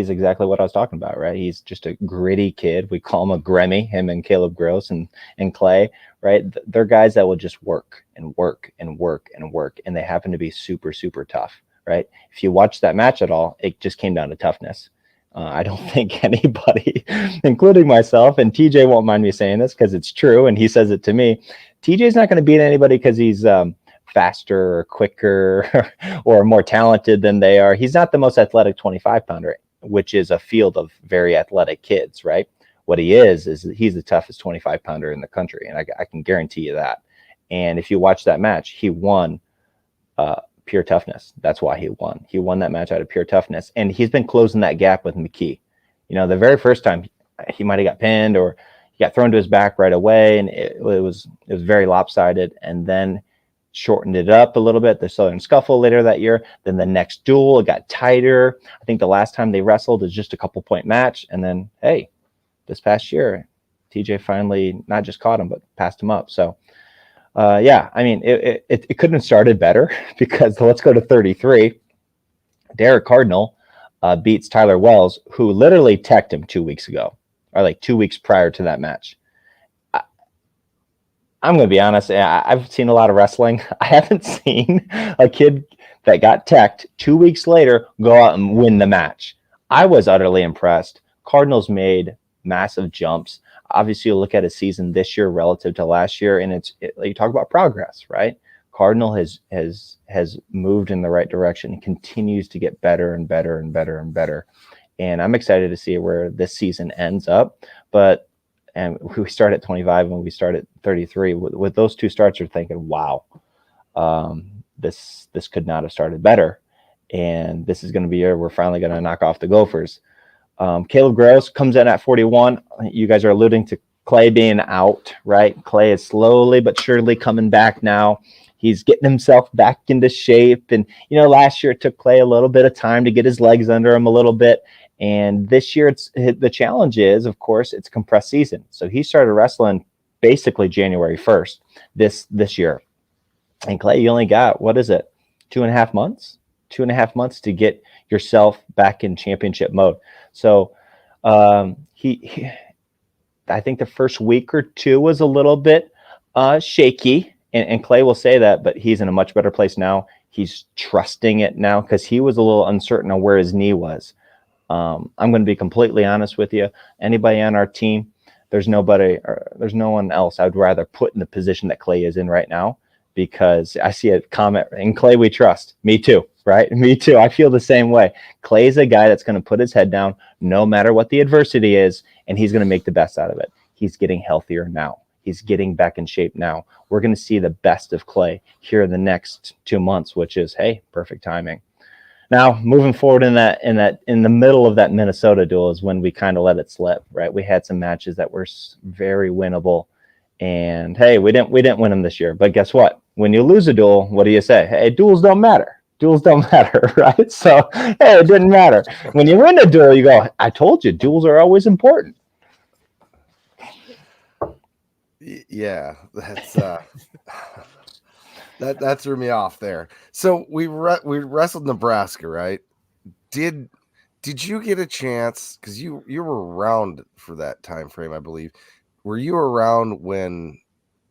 exactly what I was talking about, right? He's just a gritty kid. We call him a Grammy, him and Caleb Gross and Clay, right? They're guys that will just work and work and work and work, and they happen to be super, super tough, right? If you watch that match at all, it just came down to toughness. I don't think anybody, including myself, and TJ won't mind me saying this because it's true, and he says it to me, TJ's not going to beat anybody because he's faster or quicker or more talented than they are. He's not the most athletic 25-pounder, which is a field of very athletic kids, right? What he is he's the toughest 25-pounder in the country, and I can guarantee you that. And if you watch that match, he won pure toughness. That's why he won. He won that match out of pure toughness. And he's been closing that gap with McKee. The very first time he might have got pinned or he got thrown to his back right away, and it was very lopsided, and then shortened it up a little bit. The Southern Scuffle later that year. Then the next duel, it got tighter. I think the last time they wrestled was just a couple point match, and then hey, this past year, TJ finally not just caught him but passed him up. So. Yeah, I mean, it couldn't have started better because let's go to 33. Derek Cardinal beats Tyler Wells, who literally teched him 2 weeks ago, or like 2 weeks prior to that match. I'm going to be honest. I've seen a lot of wrestling. I haven't seen a kid that got teched 2 weeks later go out and win the match. I was utterly impressed. Cardinals made massive jumps. Obviously, you look at a season this year relative to last year, and you talk about progress, right? Cardinal has moved in the right direction and continues to get better and better and better and better. And I'm excited to see where this season ends up. And we start at 25 and we start at 33. With those two starts, you're thinking, wow, this could not have started better. And this is going to be a year we're finally going to knock off the Gophers. Caleb Gross comes in at 41. You guys are alluding to Clay being out, right? Clay is slowly but surely coming back now. He's getting himself back into shape. And, last year it took Clay a little bit of time to get his legs under him a little bit. And this year the challenge is, of course, it's compressed season. So he started wrestling basically January 1st this year. And Clay, you only got, 2.5 months? 2.5 months to get yourself back in championship mode. So he I think the first week or two was a little bit shaky, and Clay will say that, but he's in a much better place now. He's trusting it now because he was a little uncertain on where his knee was. I'm going to be completely honest with you. Anybody on our team, there's no one else I'd rather put in the position that Clay is in right now, because I see a comment, and Clay we trust. Me too, right? Me too. I feel the same way. Clay's a guy that's going to put his head down no matter what the adversity is, and he's going to make the best out of it. He's getting healthier now. He's getting back in shape now. We're going to see the best of Clay here in the next 2 months, which is, hey, perfect timing. Now, moving forward in the middle of that Minnesota duel is when we kind of let it slip, right? We had some matches that were very winnable, and hey, we didn't win them this year. But guess what? When you lose a duel, what do you say? Hey, duels don't matter. Duels don't matter, right? So, hey, it didn't matter. When you win a duel, you go, I told you, duels are always important. Yeah, that's that threw me off there. So we wrestled Nebraska, right? Did you get a chance, because you were around for that time frame, I believe? Were you around when,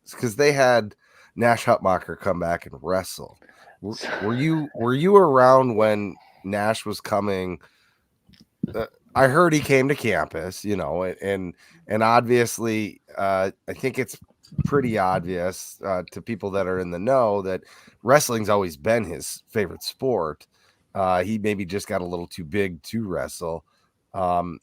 because they had Nash Hutmacher come back and wrestle? Were you around when Nash was coming? I heard he came to campus, and obviously, I think it's pretty obvious to people that are in the know that wrestling's always been his favorite sport. He maybe just got a little too big to wrestle, and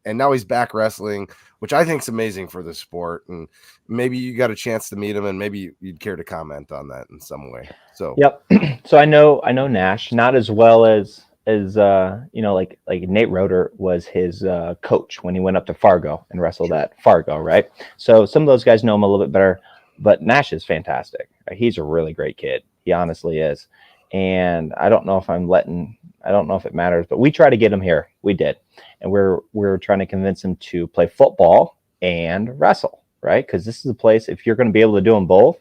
now he's back wrestling, which I think is amazing for the sport. And maybe you got a chance to meet him, and maybe you'd care to comment on that in some way. So yep. So I know Nash, not as well as like Nate Roeder was his coach when he went up to Fargo and wrestled at Fargo, right? So some of those guys know him a little bit better, but Nash is fantastic. Right? He's a really great kid. He honestly is. And I don't know if it matters, but we try to get him here. We did. And we're trying to convince him to play football and wrestle, right? Because this is a place, if you're going to be able to do them both,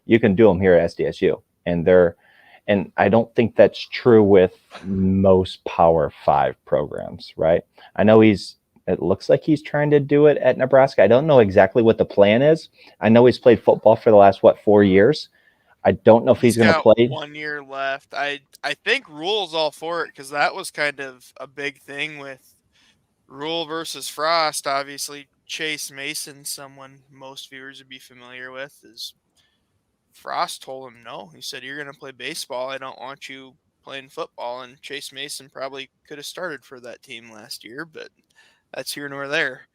you can do them here at SDSU. And I don't think that's true with most Power 5 programs, right? I know it looks like he's trying to do it at Nebraska. I don't know exactly what the plan is. I know he's played football for the last, 4 years. I don't know if he's going to play. 1 year left. I think Rule's all for it, because that was kind of a big thing with Rule versus Frost. Obviously, Chase Mason, someone most viewers would be familiar with, is Frost told him no. He said, you're going to play baseball. I don't want you playing football. And Chase Mason probably could have started for that team last year, but that's here nor there.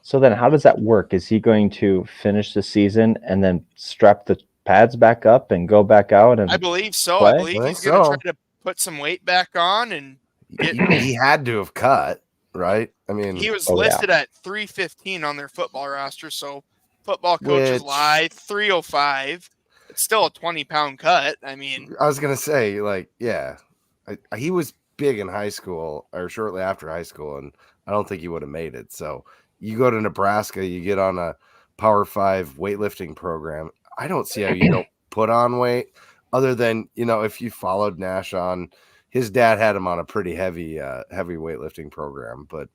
So then how does that work? Is he going to finish the season and then strap the pads back up and go back out? And I believe so. play? I believe he's going to try to put some weight back on. And he had to have cut, right? I mean, He was Oh, yeah. listed at 315 on their football roster, so football coaches Which- lie. 305. It's still a 20-pound cut. I mean, I was gonna say, like, yeah, he was big in high school or shortly after high school, and I don't think he would have made it. So you go to Nebraska, you get on a Power 5 weightlifting program. I don't see how you don't put on weight, other than, you know, if you followed Nash on, his dad had him on a pretty heavy weightlifting program, but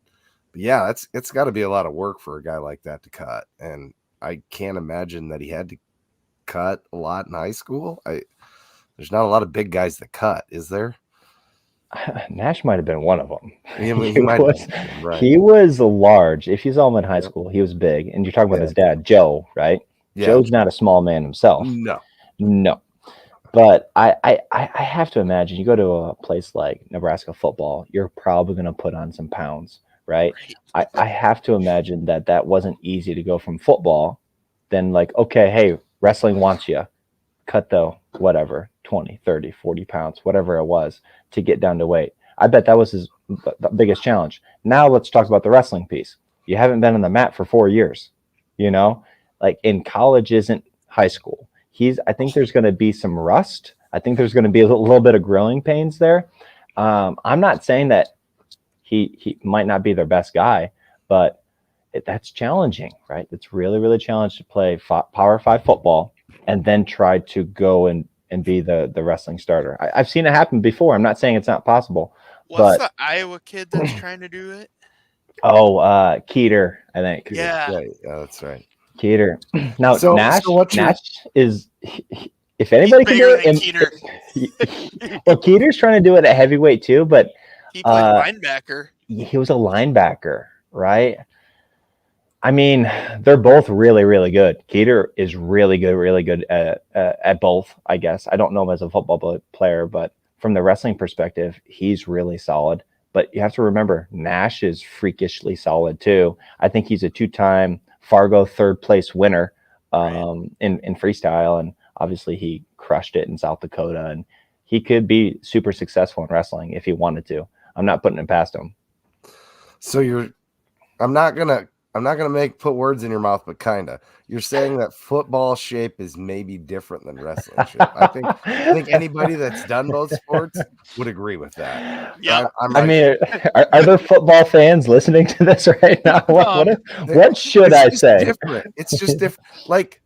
yeah, it's got to be a lot of work for a guy like that to cut, and I can't imagine that he had to cut a lot in high school. There's not a lot of big guys that cut, is there? Nash might have been one of them. He might have was, been, right. he was large. If you saw him in high Yep. school, he was big. And you're talking about Yeah. his dad, Joe, right? Yeah. Joe's not a small man himself. No. But I have to imagine you go to a place like Nebraska football, you're probably going to put on some pounds, right? I have to imagine that wasn't easy to go from football, then like, okay, hey, wrestling wants you. Cut though, whatever, 20, 30, 40 pounds, whatever it was, to get down to weight. I bet that was the biggest challenge. Now let's talk about the wrestling piece. You haven't been on the mat for 4 years, you know, like in college isn't high school. I think there's going to be some rust. I think there's going to be a little bit of growing pains there. I'm not saying that he might not be their best guy, but that's challenging, right? It's really, really challenging to play Power 5 football and then try to go and be the wrestling starter. I've seen it happen before. I'm not saying it's not possible. what's But the Iowa kid that's trying to do it? Keeter, I think. Yeah. Right. Yeah, that's right. Keeter. Now So Nash is, if He's anybody can do bigger than it, Keeter. well, Keeter's trying to do it at heavyweight too, but He played linebacker. he was a linebacker, right? I mean, they're both really, really good. Keeter is really good at both, I guess. I don't know him as a football player, but from the wrestling perspective, he's really solid. But you have to remember, Nash is freakishly solid too. I think he's a 2-time Fargo third place winner in freestyle, and obviously he crushed it in South Dakota, and he could be super successful in wrestling if he wanted to. I'm not putting it past him. So I'm not gonna put words in your mouth, but kinda. You're saying that football shape is maybe different than wrestling shape. I think anybody that's done both sports would agree with that. Yeah. I mean, are there football fans listening to this right now? What should I say? Different. It's just different. Like,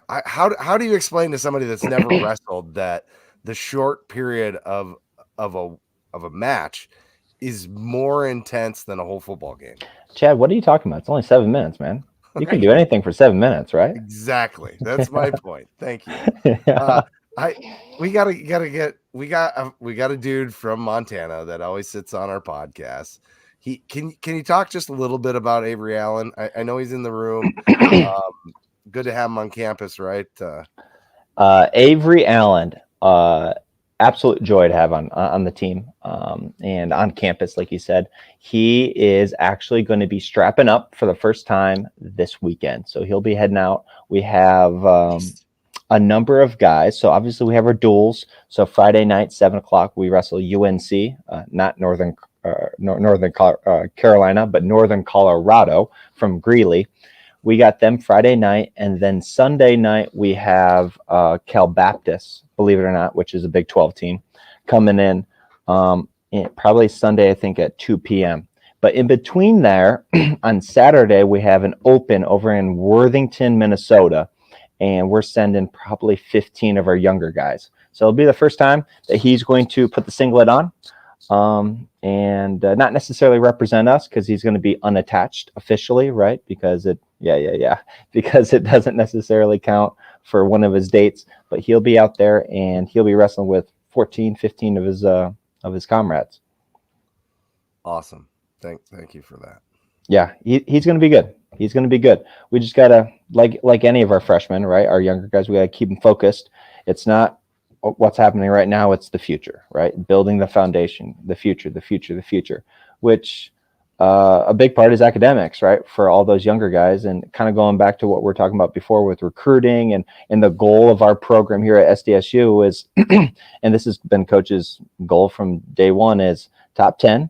how do you explain to somebody that's never wrestled that the short period of a match is more intense than a whole football game? Chad, what are you talking about? It's only 7 minutes, man. You can do anything for 7 minutes, right? Exactly. That's my point. Thank you. Yeah. We got a dude from Montana that always sits on our podcast. Can you talk just a little bit about Avery Allen? I know he's in the room. Good to have him on campus, right? Avery Allen, absolute joy to have on the team and on campus, like you said. He is actually going to be strapping up for the first time this weekend, so he'll be heading out. We have a number of guys, so obviously we have our duels. So Friday night, 7:00, we wrestle UNC, not Northern Carolina, but Northern Colorado from Greeley. We got them Friday night, and then Sunday night we have Cal Baptist, believe it or not, which is a Big 12 team, coming in probably Sunday, I think, at 2 p.m. But in between there, on Saturday, we have an open over in Worthington, Minnesota, and we're sending probably 15 of our younger guys. So it'll be the first time that he's going to put the singlet on. And not necessarily represent us, because he's going to be unattached officially, right? Because because it doesn't necessarily count for one of his dates, but he'll be out there and he'll be wrestling with 14, 15 of his comrades. Awesome. Thank you for that. Yeah, he's going to be good. He's going to be good. We just got to, like any of our freshmen, right? Our younger guys, we got to keep them focused. It's not what's happening right now, it's the future, right? Building the foundation, the future, which a big part is academics, right? For all those younger guys, and kind of going back to what we're talking about before with recruiting and the goal of our program here at SDSU is, and this has been Coach's goal from day one, is top 10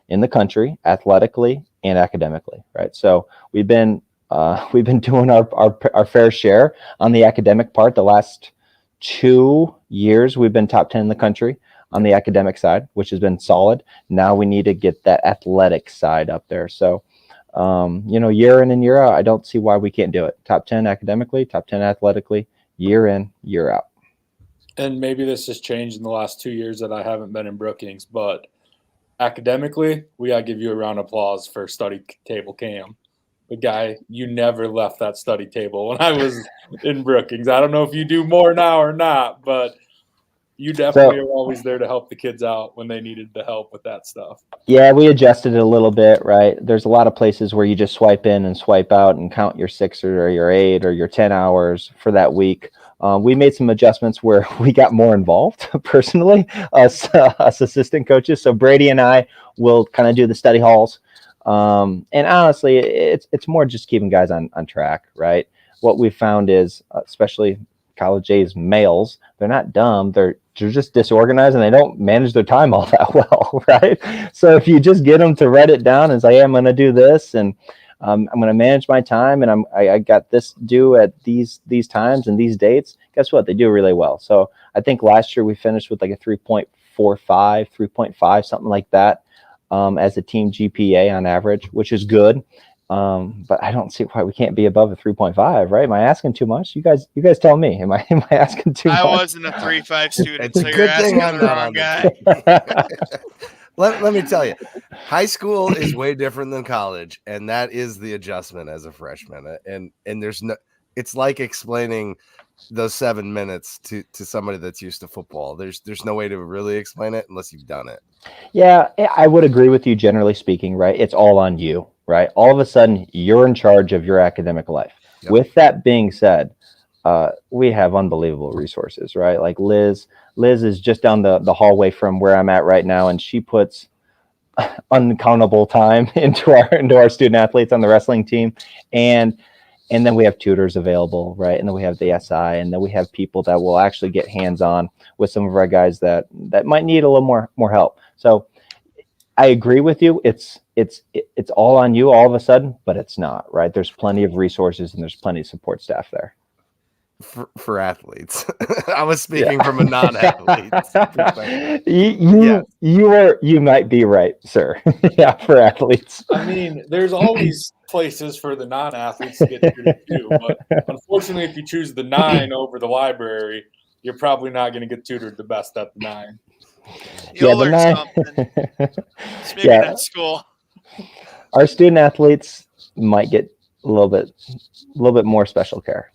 in the country, athletically and academically, right? So we've been doing our fair share on the academic part. The last 2 years, we've been top 10 in the country on the academic side, which has been solid. Now we need to get that athletic side up there. So, year in and year out, I don't see why we can't do it. Top 10 academically, top 10 athletically, year in, year out. And maybe this has changed in the last 2 years that I haven't been in Brookings, but academically, we got to give you a round of applause for study table Cam. The guy, you never left that study table when I was in Brookings. I don't know if you do more now or not, but you definitely are always there to help the kids out when they needed the help with that stuff. Yeah, we adjusted it a little bit, right? There's a lot of places where you just swipe in and swipe out and count your 6 or your 8 or your 10 hours for that week. We made some adjustments where we got more involved personally, us assistant coaches. So Brady and I will kind of do the study halls. And honestly, it's more just keeping guys on track, right? What we found is, especially college age males, they're not dumb. They're just disorganized and they don't manage their time all that well, right? So if you just get them to write it down and say, hey, I'm going to do this and I'm going to manage my time and I got this due at these times and these dates, guess what? They do really well. So I think last year we finished with like a 3.45, 3.5, something like that as a team GPA on average, which is good. But I don't see why we can't be above a 3.5, right? Am I asking too much? You guys tell me. Am I asking too much? I wasn't a 3.5 student, It's so a you're good thing asking I'm the not wrong on guy. Let me tell you, high school is way different than college, and that is the adjustment as a freshman. And there's no, it's like explaining those 7 minutes to somebody that's used to football. There's no way to really explain it unless you've done it. Yeah, I would agree with you generally speaking, right? It's all on you, right? All of a sudden, you're in charge of your academic life. Yep. With that being said, we have unbelievable resources, right? Like Liz is just down the hallway from where I'm at right now, and she puts uncountable time into our student athletes on the wrestling team, and then we have tutors available, right? And then we have the SI, and then we have people that will actually get hands-on with some of our guys that might need a little more help. So I agree with you. It's all on you all of a sudden, but it's not, right? There's plenty of resources and there's plenty of support staff there. For athletes. I was speaking from a non-athlete perspective. You might be right, sir. Yeah, for athletes. I mean, there's always places for the non-athletes to get tutored too, but unfortunately, if you choose the 9 over the library, you're probably not going to get tutored the best at the 9. You'll learn something. Speaking at school, our student athletes might get a little bit more special care,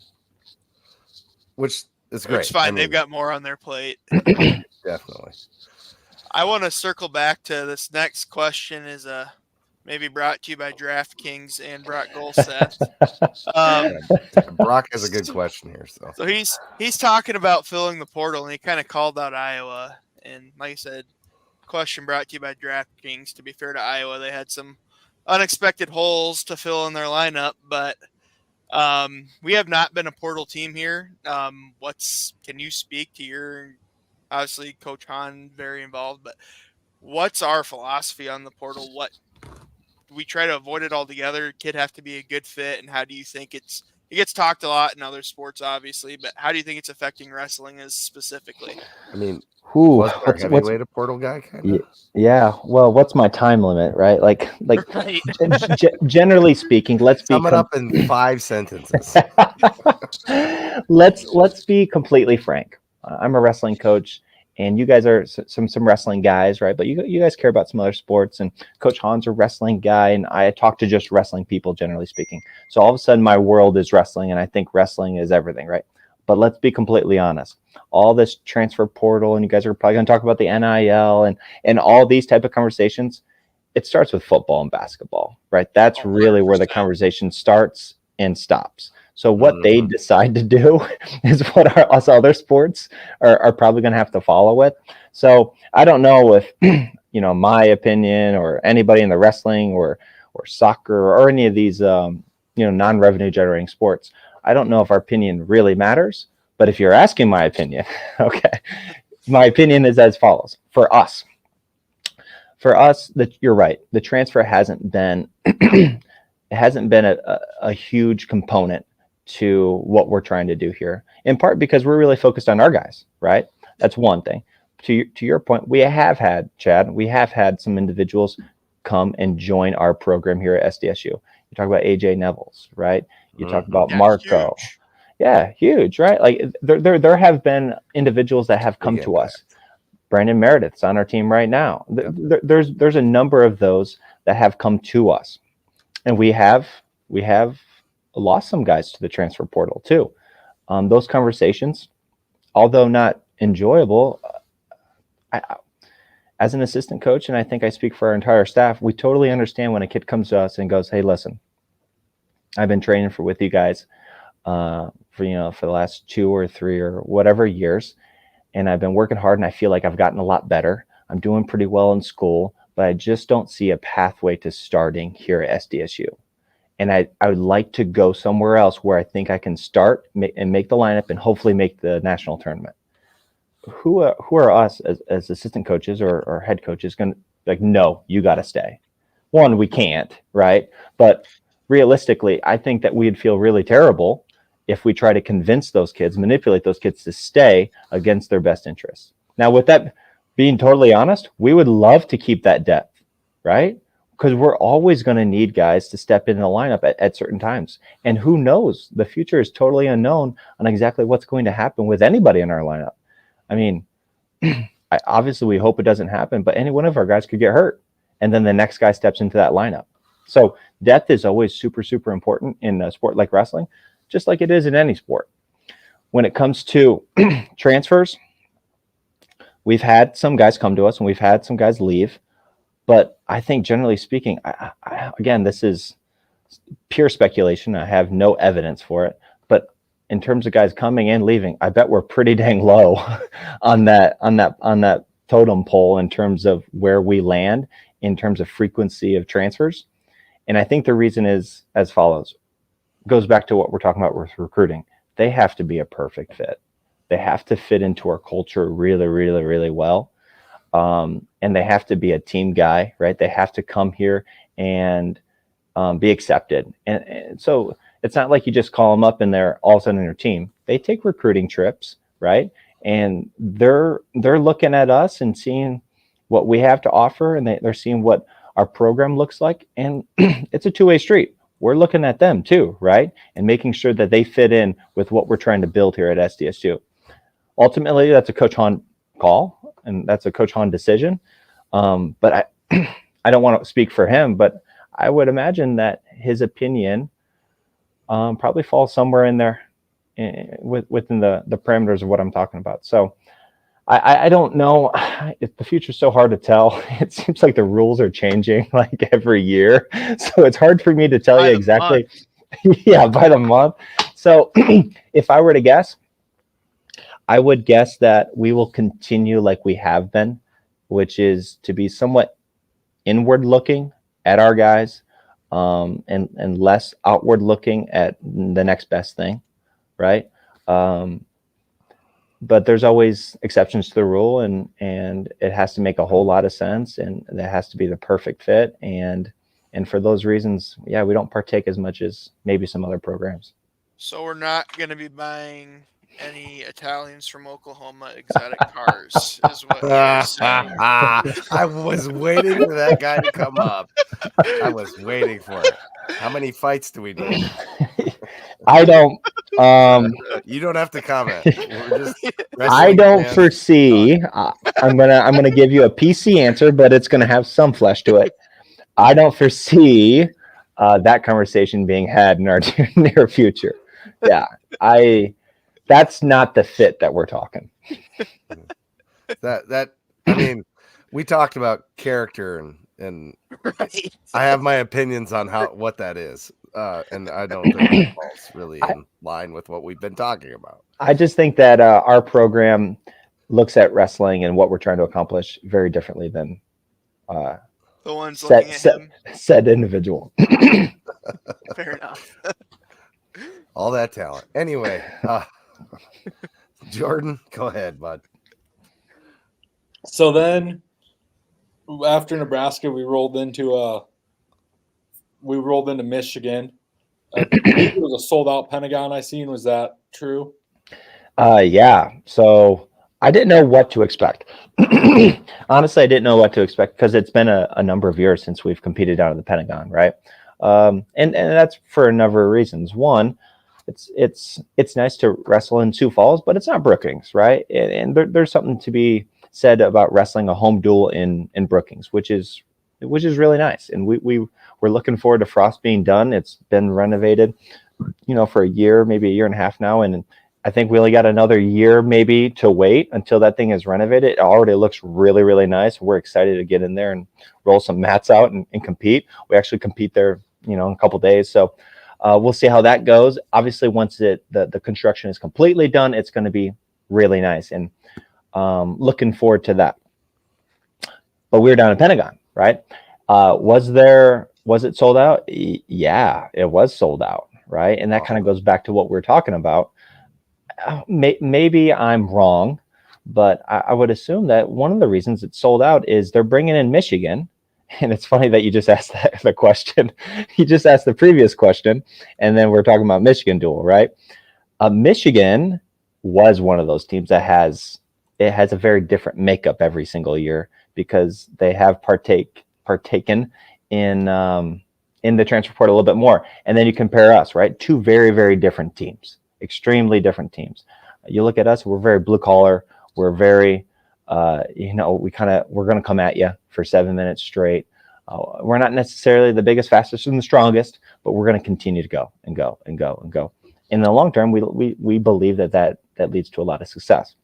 which is great. Which is fine. I mean, they've got more on their plate. Definitely. I want to circle back to this next question. Is maybe brought to you by DraftKings and Brock Golseth. Brock has a good question here. So he's talking about filling the portal, and he kind of called out Iowa. And like I said, question brought to you by DraftKings. To be fair to Iowa, they had some unexpected holes to fill in their lineup, but we have not been a portal team here. Can you speak to your, obviously Coach Hahn very involved, but what's our philosophy on the portal? What we try to avoid it altogether. Kid have to be a good fit, and how do you think it gets talked a lot in other sports, obviously, but how do you think it's affecting wrestling as specifically? I mean, what's our heavyweight a portal guy kind of? Yeah. Well, what's my time limit, right? Like right. Generally speaking, let's sum it up in 5 sentences. Let's be completely frank. I'm a wrestling coach, and you guys are some wrestling guys, right? But you guys care about some other sports, and Coach Hahn's a wrestling guy, and I talk to just wrestling people, generally speaking. So all of a sudden, my world is wrestling, and I think wrestling is everything, right? But let's be completely honest. All this transfer portal, and you guys are probably going to talk about the NIL and all these type of conversations. It starts with football and basketball, right? That's really where the conversation starts and stops. So what they decide to do is what us other sports are probably going to have to follow with. So I don't know if, my opinion or anybody in the wrestling or soccer or any of these, non-revenue generating sports, I don't know if our opinion really matters. But if you're asking my opinion, okay, my opinion is as follows. For us, for us, that you're right. The transfer hasn't been it hasn't been a huge component to what we're trying to do here. In part because we're really focused on our guys, right? That's one thing. To your point, we have had, Chad, we have had some individuals come and join our program here at SDSU. You talk about AJ Nevels, right? You talk about Yeah, Marco. huge. Yeah, huge, right? Like there have been individuals that have come Big to us. impact. Brandon Meredith's on our team right now. There's a number of those that have come to us, and we have lost some guys to the transfer portal too. Those conversations, although not enjoyable, as an assistant coach, and I think I speak for our entire staff, we totally understand when a kid comes to us and goes, "Hey, listen, I've been training with you guys for the last 2 or 3 or whatever years, and I've been working hard, and I feel like I've gotten a lot better. I'm doing pretty well in school, but I just don't see a pathway to starting here at SDSU. And I would like to go somewhere else where I think I can start and make the lineup and hopefully make the national tournament." Who are us as assistant coaches or head coaches going to like, no, you got to stay? One, we can't, right? But realistically, I think that we'd feel really terrible if we try to convince those kids, manipulate those kids to stay against their best interests. Now, with that being totally honest, we would love to keep that depth, right? Because we're always going to need guys to step in the lineup at certain times. And who knows? The future is totally unknown on exactly what's going to happen with anybody in our lineup. I mean, obviously we hope it doesn't happen, but any one of our guys could get hurt. And then the next guy steps into that lineup. So depth is always super, super important in a sport like wrestling, just like it is in any sport. When it comes to transfers, we've had some guys come to us and we've had some guys leave. But I think generally speaking, again, this is pure speculation. I have no evidence for it. But in terms of guys coming and leaving, I bet we're pretty dang low on that totem pole in terms of where we land in terms of frequency of transfers. And I think the reason is as follows. Goes back to what we're talking about with recruiting. They have to be a perfect fit. They have to fit into our culture really, really, really well. And they have to be a team guy, right? They have to come here and be accepted. And so it's not like you just call them up and they're all of a sudden in your team. They take recruiting trips, right? And they're looking at us and seeing what we have to offer, and they're seeing what our program looks like. And it's a two-way street. We're looking at them too, right? And making sure that they fit in with what we're trying to build here at SDSU. Ultimately, that's a Coach Hahn call, and that's a Coach Hahn decision. But I don't want to speak for him, but I would imagine that his opinion probably falls somewhere in there within the parameters of what I'm talking about. So I don't know. The future's so hard to tell. It seems like the rules are changing like every year. So it's hard for me to tell you exactly. Yeah, by the month. So if I were to guess, I would guess that we will continue like we have been, which is to be somewhat inward looking at our guys and less outward looking at the next best thing, right? But there's always exceptions to the rule, and it has to make a whole lot of sense, and that has to be the perfect fit. And for those reasons, yeah, we don't partake as much as maybe some other programs. So we're not going to be buying any Italians from Oklahoma exotic cars, is what you're saying. I was waiting for that guy to come up. I was waiting for it. How many fights do we need? I don't. You don't have to comment. We're just I don't fans. foresee. I'm gonna give you a PC answer, but it's gonna have some flesh to it. I don't foresee that conversation being had in our near future. Yeah, that's not the fit that we're talking. That I mean, we talked about character and Right. I have my opinions on what that is. And I don't think it falls really in line with what we've been talking about. I just think that our program looks at wrestling and what we're trying to accomplish very differently than The ones looking at him. said individual. Fair enough. All that talent. Anyway, Jordan, go ahead, bud. So then after Nebraska, we rolled into Michigan. I believe it was a sold out Pentagon I seen. Was that true? Yeah. So I didn't know what to expect. Honestly, I didn't know what to expect because it's been a number of years since we've competed out of the Pentagon, right? And that's for a number of reasons. One, it's nice to wrestle in Sioux Falls, but it's not Brookings, right? And there's something to be said about wrestling a home duel in Brookings, which is really nice. And we're looking forward to Frost being done. It's been renovated, for a year, maybe a year and a half now, and I think we only got another year maybe to wait until that thing is renovated. It already looks really, really nice. We're excited to get in there and roll some mats out and compete. We actually compete there, in a couple days. So we'll see how that goes. Obviously, once the construction is completely done, it's going to be really nice, and looking forward to that. But we were down in Pentagon, right? Was it sold out? Yeah, it was sold out, right? And that kind of goes back to what we're talking about. Maybe I'm wrong, but I would assume that one of the reasons it's sold out is they're bringing in Michigan. And it's funny that you just asked the question. You just asked the previous question, and then we're talking about Michigan duel, right? Michigan was one of those teams that has a very different makeup every single year because they have partaken in the transfer portal a little bit more. And then you compare us, right? Two very, very different teams. Extremely different teams. You look at us, we're very blue collar. We're very, we're going to come at you for 7 minutes straight. We're not necessarily the biggest, fastest, and the strongest, but we're going to continue to go and go and go and go. In the long term, we believe that leads to a lot of success.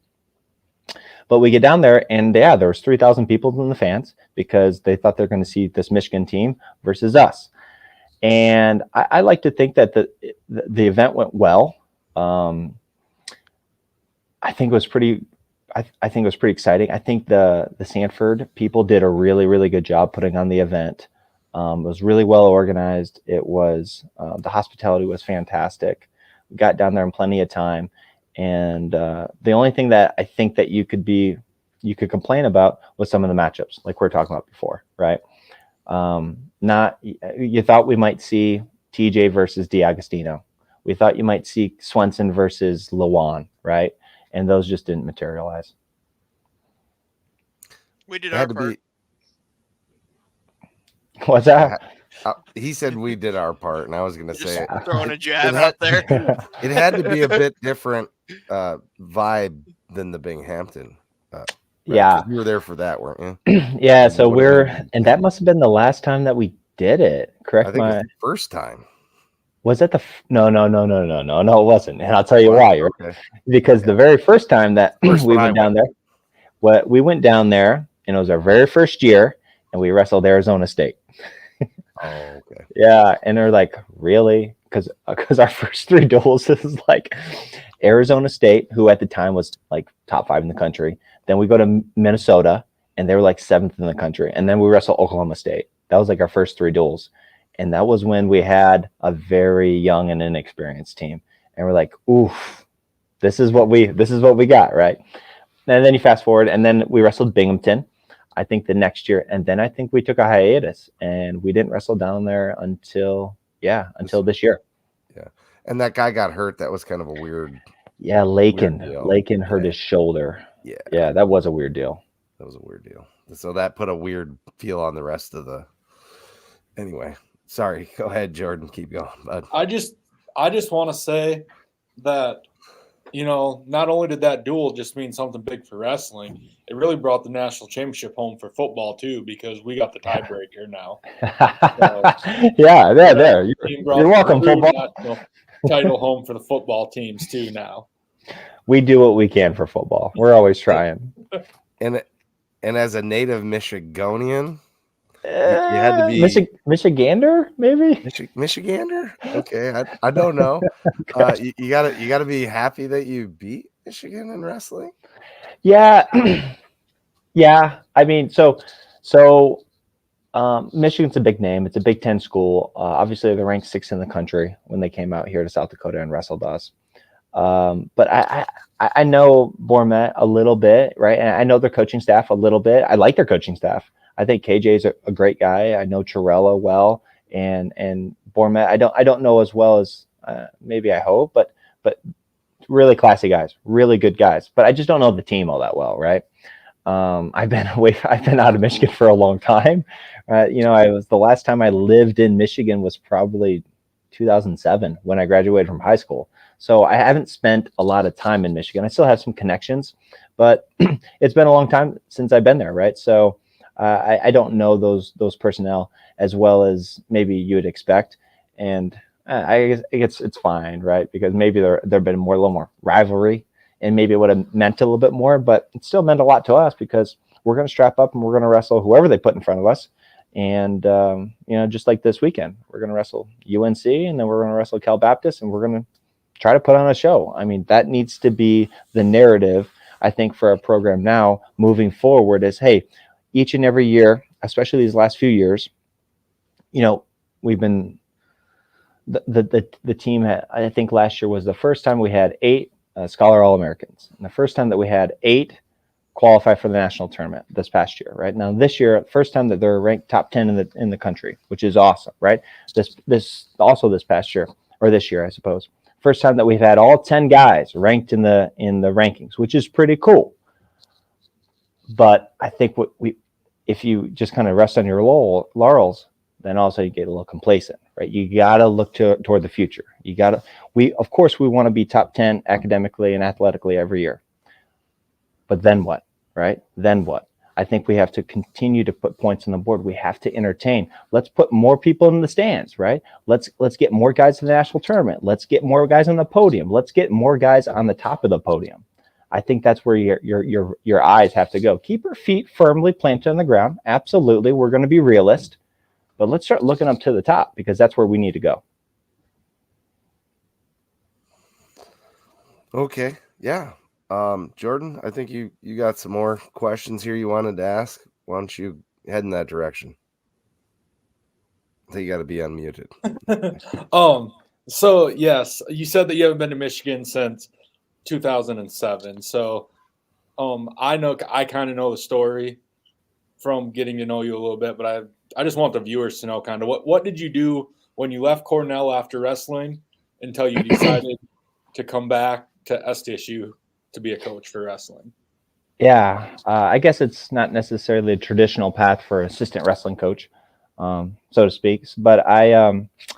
But we get down there, and there was 3,000 people in the fans because they thought they're going to see this Michigan team versus us. And I like to think that the event went well. I think it was pretty. I think it was pretty exciting. I think the Sanford people did a really, really good job putting on the event. It was really well organized. It was the hospitality was fantastic. We got down there in plenty of time, and the only thing that I think that you could complain about was some of the matchups, like we were talking about before, right? You thought we might see TJ versus DiAgostino. We thought you might see Swenson versus Lawan, right? And those just didn't materialize. We did our part. What's that? He said we did our part, and I was going to say throwing a jab out there. It had to be a bit different vibe than the Binghamton. Yeah, you were there for that, weren't you? Yeah, so and that must have been the last time that we did it. Correct? I think it was the first time. Was that no, it wasn't. And I'll tell you why. Okay. Because the very first time that we went down there, we went down there, and it was our very first year, and we wrestled Arizona State. Oh, okay. Yeah, and they're like, really? Because our first three duels is like Arizona State, who at the time was like top 5 in the country. Then we go to Minnesota, and they were like 7th in the country. And then we wrestle Oklahoma State. That was like our first 3 duels. And that was when we had a very young and inexperienced team. And we're like, oof, this is what we got, right? And then you fast forward, and then we wrestled Binghamton, I think the next year. And then I think we took a hiatus, and we didn't wrestle down there until this year. Yeah. And that guy got hurt. That was kind of a weird. Yeah, Lakin hurt his shoulder. Yeah. Yeah, that was a weird deal. So that put a weird feel on the rest of the. Anyway, sorry. Go ahead, Jordan. Keep going. Bud. I just want to say that, not only did that duel just mean something big for wrestling, it really brought the national championship home for football too, because we got the tiebreaker now. Yeah, there. You're welcome, football. Title home for the football teams too now. We do what we can for football. We're always trying. And as a native Michigonian, you had to be Michigander, maybe. Michigander. Okay, I don't know. Okay. You gotta be happy that you beat Michigan in wrestling. Yeah, yeah. I mean, so Michigan's a big name. It's a Big Ten school. Obviously, they're ranked 6th in the country when they came out here to South Dakota and wrestled us. But I know Bourmet a little bit, right? And I know their coaching staff a little bit. I like their coaching staff. I think KJ's a great guy. I know Chirella well, and Bormet. I don't know as well as maybe I hope, but really classy guys, really good guys. But I just don't know the team all that well, right? I've been out of Michigan for a long time. The last time I lived in Michigan was probably 2007 when I graduated from high school. So I haven't spent a lot of time in Michigan. I still have some connections, but it's been a long time since I've been there, right? So I don't know those personnel as well as maybe you would expect, and I guess it's fine, right? Because maybe there've been a little more rivalry, and maybe it would have meant a little bit more, but it still meant a lot to us because we're going to strap up and we're going to wrestle whoever they put in front of us. And, just like this weekend, we're going to wrestle UNC, and then we're going to wrestle Cal Baptist, and we're going to try to put on a show. I mean, that needs to be the narrative, I think, for our program now moving forward is, hey, each and every year, especially these last few years, we've been the team had, I think last year was the first time we had 8 Scholar All-Americans, and the first time that we had 8 qualify for the national tournament this past year, right? Now this year, first time that they're ranked top 10 in the country, which is awesome, right? This past year, or this year, I suppose, first time that we've had all 10 guys ranked in the rankings, which is pretty cool. But I think if you just kind of rest on your laurels, then also you get a little complacent, right? You got to look toward the future. Of course, we want to be top 10 academically and athletically every year. But then what, right? Then what? I think we have to continue to put points on the board. We have to entertain. Let's put more people in the stands, right? Let's get more guys to the national tournament. Let's get more guys on the podium. Let's get more guys on the top of the podium. I think that's where your eyes have to go. Keep your feet firmly planted on the ground. Absolutely, we're going to be realist, but let's start looking up to the top because that's where we need to go. Okay, yeah. Jordon, I think you got some more questions here you wanted to ask. Why don't you head in that direction? I think you got to be unmuted. So yes, you said that you haven't been to Michigan since 2007. So, I kind of know the story from getting to know you a little bit, but I just want the viewers to know kind of what did you do when you left Cornell after wrestling until you decided to come back to SDSU to be a coach for wrestling? Yeah, I guess it's not necessarily a traditional path for assistant wrestling coach, so to speak. But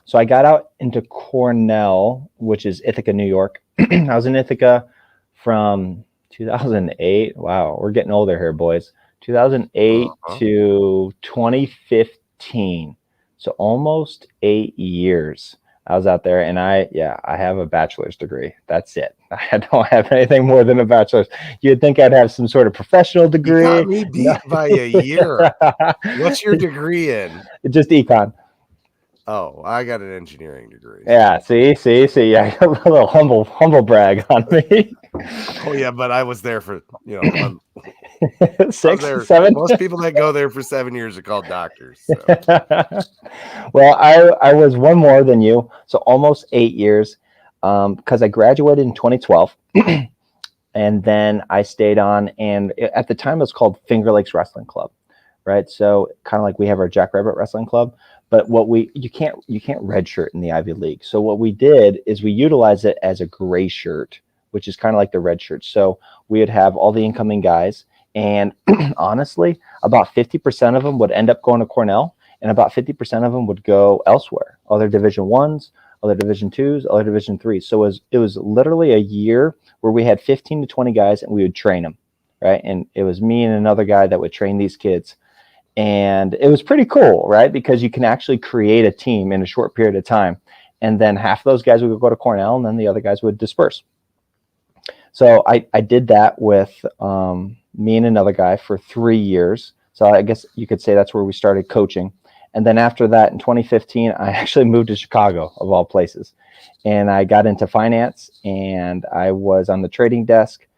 so I got out into Cornell, which is Ithaca, New York. I was in Ithaca from 2008. Wow, we're getting older here, boys. 2008 to 2015. So almost 8 years I was out there, and I have a bachelor's degree. That's it. I don't have anything more than a bachelor's. You'd think I'd have some sort of professional degree. You got me beat by a year. What's your degree in? Just econ. Oh, I got an engineering degree. Yeah, see. Yeah, a little humble brag on me. Oh yeah, but I was there for 6, 7. Most people that go there for 7 years are called doctors. So. Well, I was one more than you, so almost 8 years, because I graduated in 2012, and then I stayed on, and at the time it was called Finger Lakes Wrestling Club, right? So kind of like we have our Jackrabbit Wrestling Club, but you can't redshirt in the Ivy League. So what we did is we utilized it as a gray shirt, which is kind of like the red shirt. So we would have all the incoming guys. And honestly, about 50% of them would end up going to Cornell, and about 50% of them would go elsewhere, other Division 1s, other Division 2s, other Division 3s. So it was literally a year where we had 15 to 20 guys, and we would train them, right? And it was me and another guy that would train these kids. And it was pretty cool, right? Because you can actually create a team in a short period of time. And then half of those guys would go to Cornell, and then the other guys would disperse. So I did that with me and another guy for 3 years. So I guess you could say that's where we started coaching. And then after that, in 2015, I actually moved to Chicago, of all places. And I got into finance, and I was on the trading desk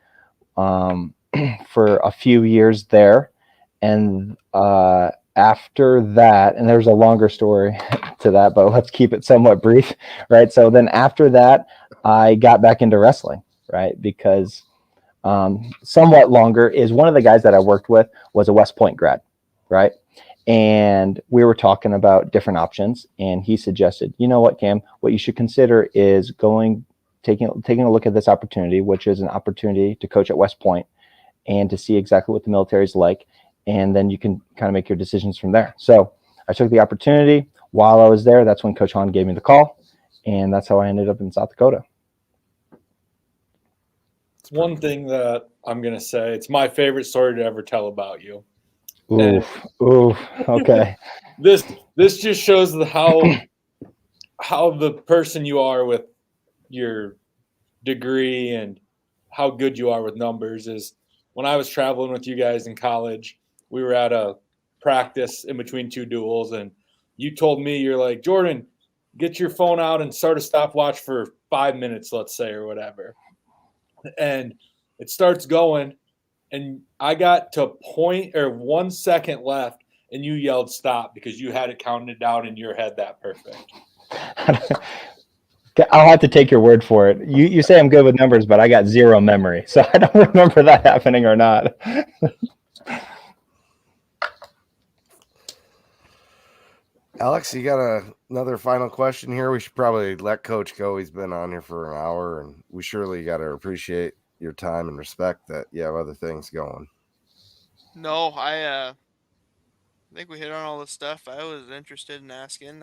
for a few years there. And after that, and there's a longer story to that, but let's keep it somewhat brief, right? So then after that, I got back into wrestling, right? Because somewhat longer is one of the guys that I worked with was a West Point grad, right? And we were talking about different options, and he suggested, you know what, Cam, what you should consider is taking a look at this opportunity, which is an opportunity to coach at West Point and to see exactly what the military is like. And then you can kind of make your decisions from there. So I took the opportunity while I was there. That's when Coach Hahn gave me the call, and that's how I ended up in South Dakota. It's one thing that I'm going to say. It's my favorite story to ever tell about you. Oof. Okay. This just shows how the person you are with your degree and how good you are with numbers is. When I was traveling with you guys in college, we were at a practice in between two duels, and you told me, you're like, Jordon, get your phone out and start a stopwatch for 5 minutes, let's say, or whatever. And it starts going, and I got to 1 second left, and you yelled stop because you had it counted down in your head that perfect. I'll have to take your word for it. You say I'm good with numbers, but I got zero memory, so I don't remember that happening or not. Alex, you got another final question here? We should probably let Coach go. He's been on here for an hour, and we surely got to appreciate your time and respect that you have other things going. No, I think we hit on all the stuff I was interested in asking.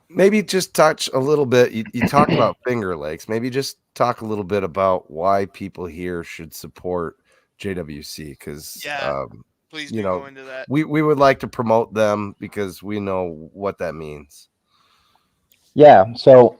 Maybe just touch a little bit. You talked about Finger Lakes. Maybe just talk a little bit about why people here should support JWC, because please do go into that. We would like to promote them because we know what that means. Yeah, so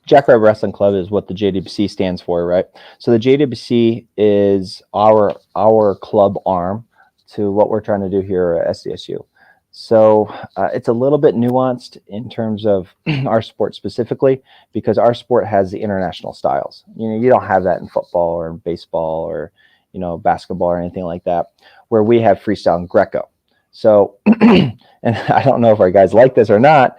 Jackrabbit Wrestling Club is what the JWC stands for, right? So the JWC is our club arm to what we're trying to do here at SDSU. So it's a little bit nuanced in terms of our sport specifically, because our sport has the international styles. You don't have that in football or baseball or basketball or anything like that, where we have freestyle and Greco. So, and I don't know if our guys like this or not,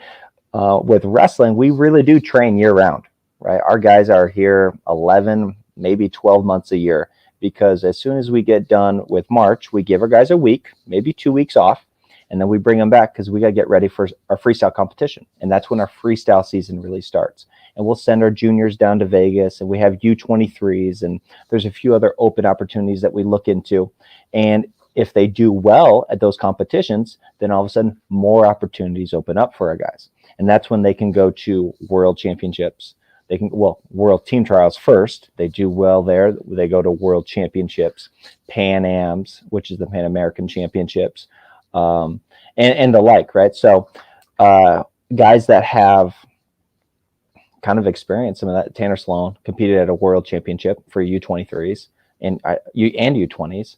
with wrestling, we really do train year round, right? Our guys are here 11, maybe 12 months a year, because as soon as we get done with March, we give our guys a week, maybe 2 weeks off, and then we bring them back because we got to get ready for our freestyle competition. And that's when our freestyle season really starts. And we'll send our juniors down to Vegas, and we have U23s, and there's a few other open opportunities that we look into. And if they do well at those competitions, then all of a sudden more opportunities open up for our guys. And that's when they can go to world championships. World team trials first. They do well there. They go to world championships, Pan Ams, which is the Pan American Championships, and the like, right? So guys that have kind of experience some of that. Tanner Sloan competed at a world championship for U23s and U20s.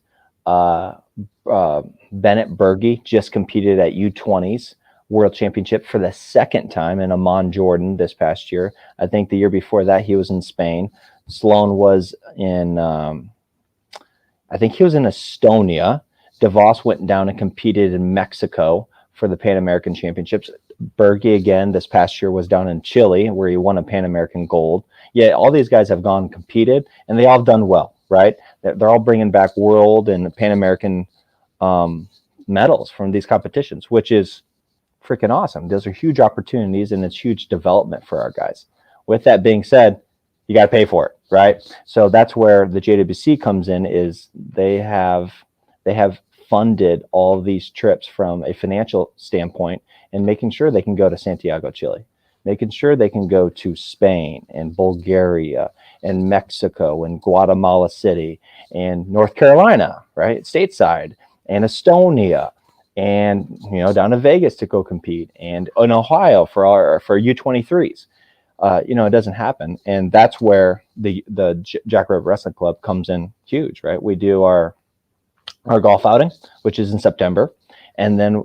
Bennett Berge just competed at U20s world championship for the second time in Amman, Jordan this past year. I think the year before that he was in Spain. Sloan was in, I think he was in Estonia. DeVos went down and competed in Mexico for the Pan American Championships. Berge again this past year was down in Chile where he won a Pan American gold. Yeah, all these guys have gone and competed, and they all have done well, right? They're all bringing back world and Pan American medals from these competitions, which is freaking awesome. Those are huge opportunities, and it's huge development for our guys. With that being said, you got to pay for it, right? So that's where the JWC comes in. Is they have funded all of these trips from a financial standpoint, and making sure they can go to Santiago, Chile, making sure they can go to Spain and Bulgaria and Mexico and Guatemala City and North Carolina, right, stateside, and Estonia, and down to Vegas to go compete, and in Ohio for U23s. It doesn't happen, and that's where the Jackrabbit Wrestling Club comes in huge, right? We do our golf outing, which is in September, and then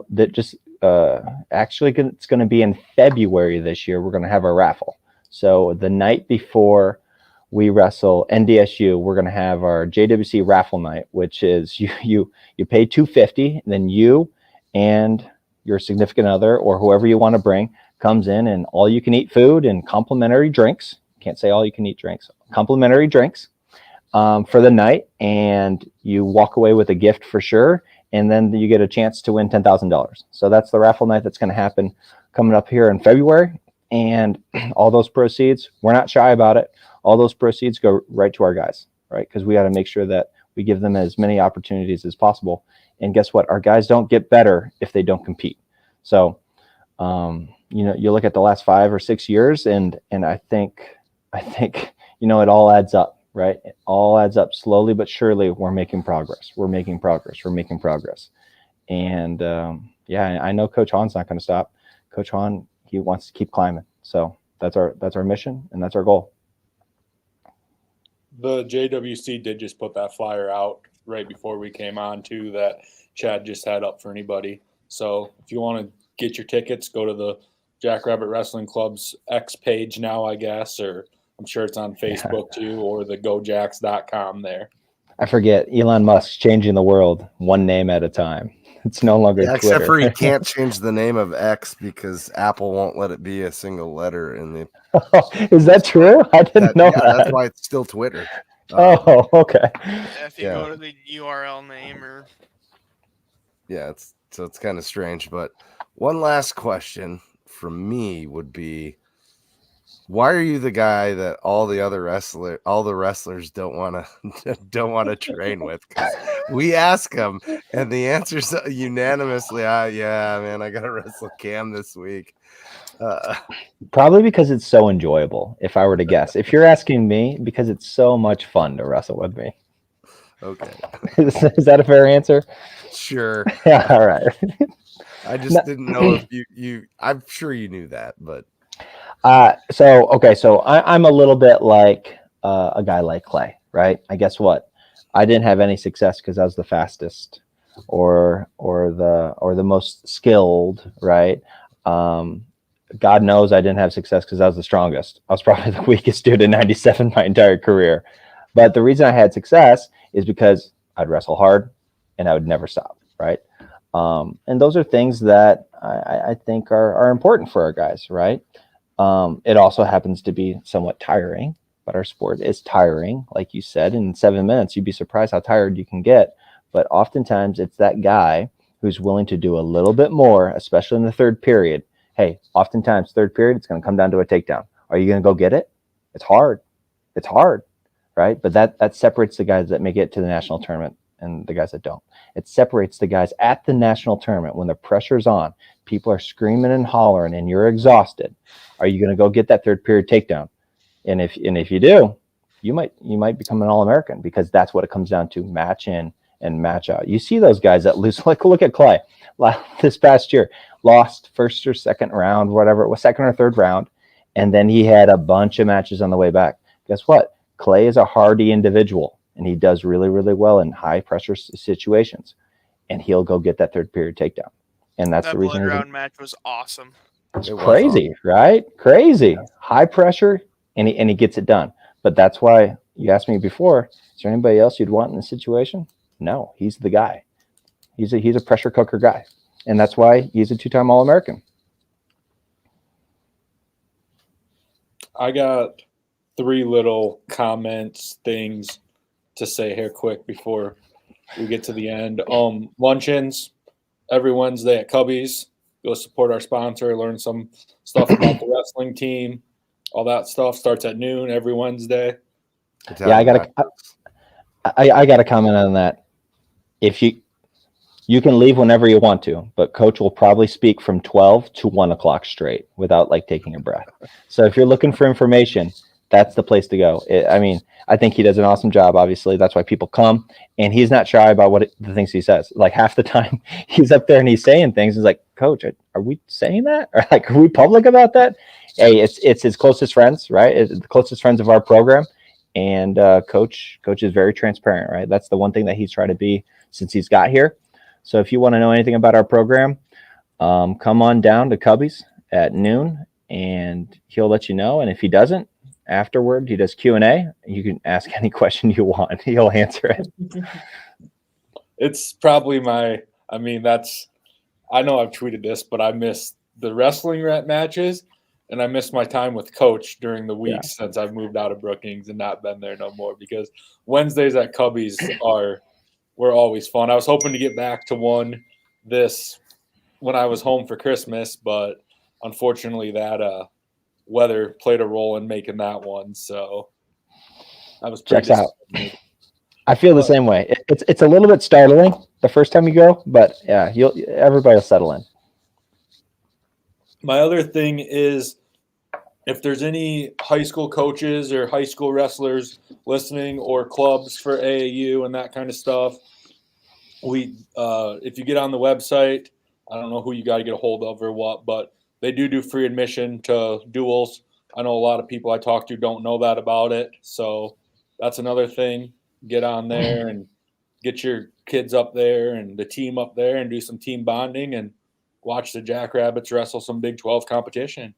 actually it's going to be in February this year. We're going to have our raffle. So the night before we wrestle NDSU, we're going to have our JWC raffle night, which is you pay $250, then you and your significant other or whoever you want to bring comes in, and all you can eat food and complimentary drinks. Can't say all you can eat drinks, complimentary drinks for the night, and you walk away with a gift for sure. and then you get a chance to win $10,000. So that's the raffle night that's going to happen coming up here in February. And all those proceeds, we're not shy about it. All those proceeds go right to our guys, right? Because we got to make sure that we give them as many opportunities as possible. And guess what? Our guys don't get better if they don't compete. So, you look at the last 5 or 6 years, and I think, it all adds up, right? It all adds up slowly but surely. We're making progress. And I know Coach Hahn's not going to stop. Coach Hahn, he wants to keep climbing. So that's our mission, and that's our goal. The JWC did just put that flyer out right before we came on too, that Chad just had up for anybody. So if you want to get your tickets, go to the Jackrabbit Wrestling Club's X page now, I guess, or I'm sure it's on Facebook too, or the gojacks.com there. I forget, Elon Musk's changing the world one name at a time. It's no longer Twitter. Except for he can't change the name of X because Apple won't let it be a single letter in the. Is that true? I didn't know that. That's why it's still Twitter. Okay. If you go to the URL name or. Yeah, it's kind of strange. But one last question from me would be, why are you the guy that all the wrestlers don't want to train with? 'Cause we ask them, and the answer's unanimously, yeah, man, I got to wrestle Cam this week. Probably because it's so enjoyable, if I were to guess. If you're asking me, because it's so much fun to wrestle with me. Okay. Is that a fair answer? Sure. Yeah, all right. I just didn't know if you I'm sure you knew that, but So I'm a little bit like a guy like Clay, right? I guess what? I didn't have any success because I was the fastest or the most skilled, right? God knows I didn't have success because I was the strongest. I was probably the weakest dude in 97 my entire career. But the reason I had success is because I'd wrestle hard and I would never stop, right? And those are things that I think are important for our guys, right? It also happens to be somewhat tiring, but our sport is tiring. Like you said, in 7 minutes, you'd be surprised how tired you can get. But oftentimes it's that guy who's willing to do a little bit more, especially in the third period. Hey, oftentimes third period, it's going to come down to a takedown. Are you going to go get it? It's hard, right? But that separates the guys that make it to the national tournament and the guys that don't. It separates the guys at the national tournament when the pressure's on, people are screaming and hollering, and you're exhausted. Are you going to go get that third period takedown? And if you do, you might become an All-American, because that's what it comes down to: match in and match out. You see those guys that lose. Like, look at Clay this past year, lost first or second round, whatever it was, second or third round, and then he had a bunch of matches on the way back. Guess what? Clay is a hardy individual, and he does really, really well in high pressure situations, and he'll go get that third period takedown. And that's that the reason. Blood round match was awesome. It's crazy, awesome. Right? Crazy. Yeah. High pressure, and he gets it done. But that's why you asked me before, is there anybody else you'd want in this situation? No, he's the guy. He's a pressure cooker guy. And that's why he's a 2-time All-American. I got 3 little comments, things to say here quick before we get to the end. Luncheons every Wednesday at Cubby's. Go support our sponsor, learn some stuff about the wrestling team. All that stuff starts at noon every Wednesday. Yeah, I got a comment on that. If you can leave whenever you want to, but Coach will probably speak from 12 to 1 o'clock straight without taking a breath. So if you're looking for information, that's the place to go. I think he does an awesome job. Obviously, that's why people come, and he's not shy about the things he says. Like, half the time he's up there and he's saying things. He's like, Coach, are we saying that? Or are we public about that? Hey, it's his closest friends, right? It's the closest friends of our program. And Coach is very transparent, right? That's the one thing that he's tried to be since he's got here. So if you want to know anything about our program, come on down to Cubby's at noon, and he'll let you know. And if he doesn't, afterward, he does Q&A. You can ask any question you want. He'll answer it. It's probably I know I've tweeted this, but I miss the wrestling matches, and I miss my time with Coach during the week since I've moved out of Brookings and not been there no more, because Wednesdays at Cubby's are were always fun. I was hoping to get back to one when I was home for Christmas, but unfortunately that weather played a role in making that one. So I was pretty Checks out. disappointed. I feel the same way. It's a little bit startling the first time you go, but yeah, everybody will settle in. My other thing is, if there's any high school coaches or high school wrestlers listening, or clubs for AAU and that kind of stuff, if you get on the website, I don't know who you got to get a hold of or what, but they do free admission to duels. I know a lot of people I talk to don't know that about it, so that's another thing. Get on there and get your kids up there and the team up there and do some team bonding and watch the Jackrabbits wrestle some Big 12 competition.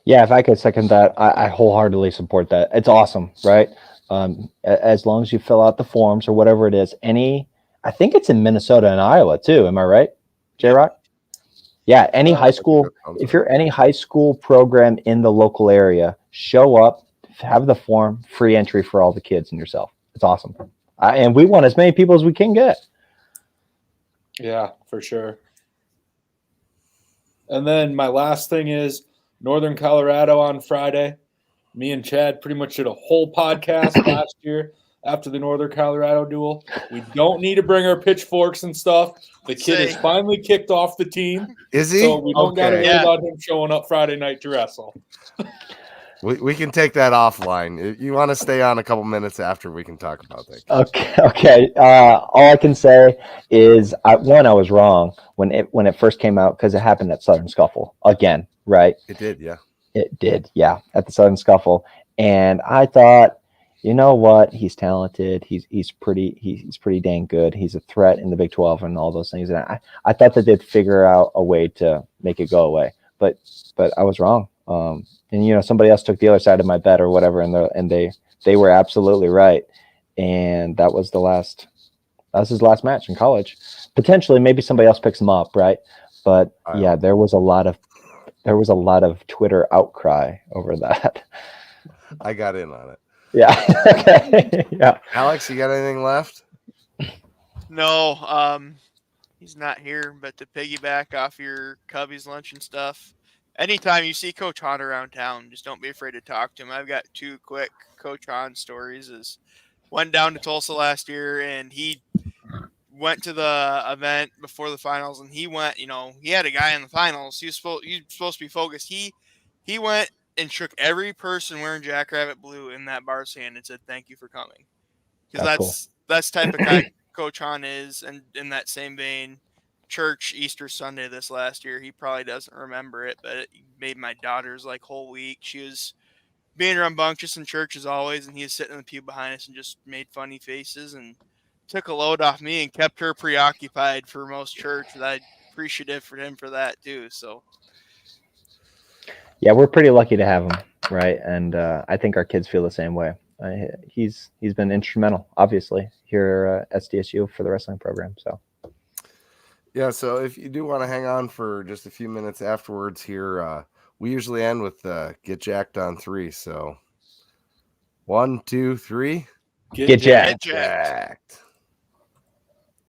Yeah, if I could second that, I wholeheartedly support that. It's awesome, right? As long as you fill out the forms or whatever it is. I think it's in Minnesota and Iowa too. Am I right, J-Rock? Yeah, any high school. If you're any high school program in the local area, show up, have the form, free entry for all the kids and yourself. It's awesome. And we want as many people as we can get. Yeah, for sure. And then my last thing is Northern Colorado on Friday. Me and Chad pretty much did a whole podcast last year after the Northern Colorado duel. We don't need to bring our pitchforks and stuff. The kid is finally kicked off the team. Is he? So we don't got to worry about him showing up Friday night to wrestle. We can take that offline. You want to stay on a couple minutes after, we can talk about that. Okay. All I can say is, I was wrong when it first came out, because it happened at Southern Scuffle again, right? It did, yeah. It did, yeah, at the Southern Scuffle, and I thought, you know what? He's talented. He's pretty dang good. He's a threat in the Big 12 and all those things. And I thought that they'd figure out a way to make it go away, but I was wrong. And somebody else took the other side of my bet or whatever, and they were absolutely right. And that was his last match in college. Potentially, maybe somebody else picks him up, right? But yeah, there was a lot of Twitter outcry over that. I got in on it. Yeah. Okay. Yeah. Alex, you got anything left? No, he's not here. But to piggyback off your Cubbies lunch and stuff, anytime you see Coach Hahn around town, just don't be afraid to talk to him. I've got two quick Coach Hahn stories. Went down to Tulsa last year, and he went to the event before the finals, and he went. He had a guy in the finals. He was supposed to be focused. He went and shook every person wearing Jackrabbit blue in that bar's hand and said, "Thank you for coming." Because that's the type of guy Coach Hahn is. And in that same vein, church Easter Sunday this last year, he probably doesn't remember it, but it made my daughter's whole week. She was being rambunctious in church as always, and he was sitting in the pew behind us and just made funny faces and took a load off me and kept her preoccupied for most church. And I'm appreciative for him for that too. So yeah, we're pretty lucky to have him, right? And I think our kids feel the same way. He's been instrumental, obviously, here at SDSU for the wrestling program. So yeah, so if you do want to hang on for just a few minutes afterwards here, we usually end with get jacked on 3. So 1, 2, 3. Get jacked. Jacked.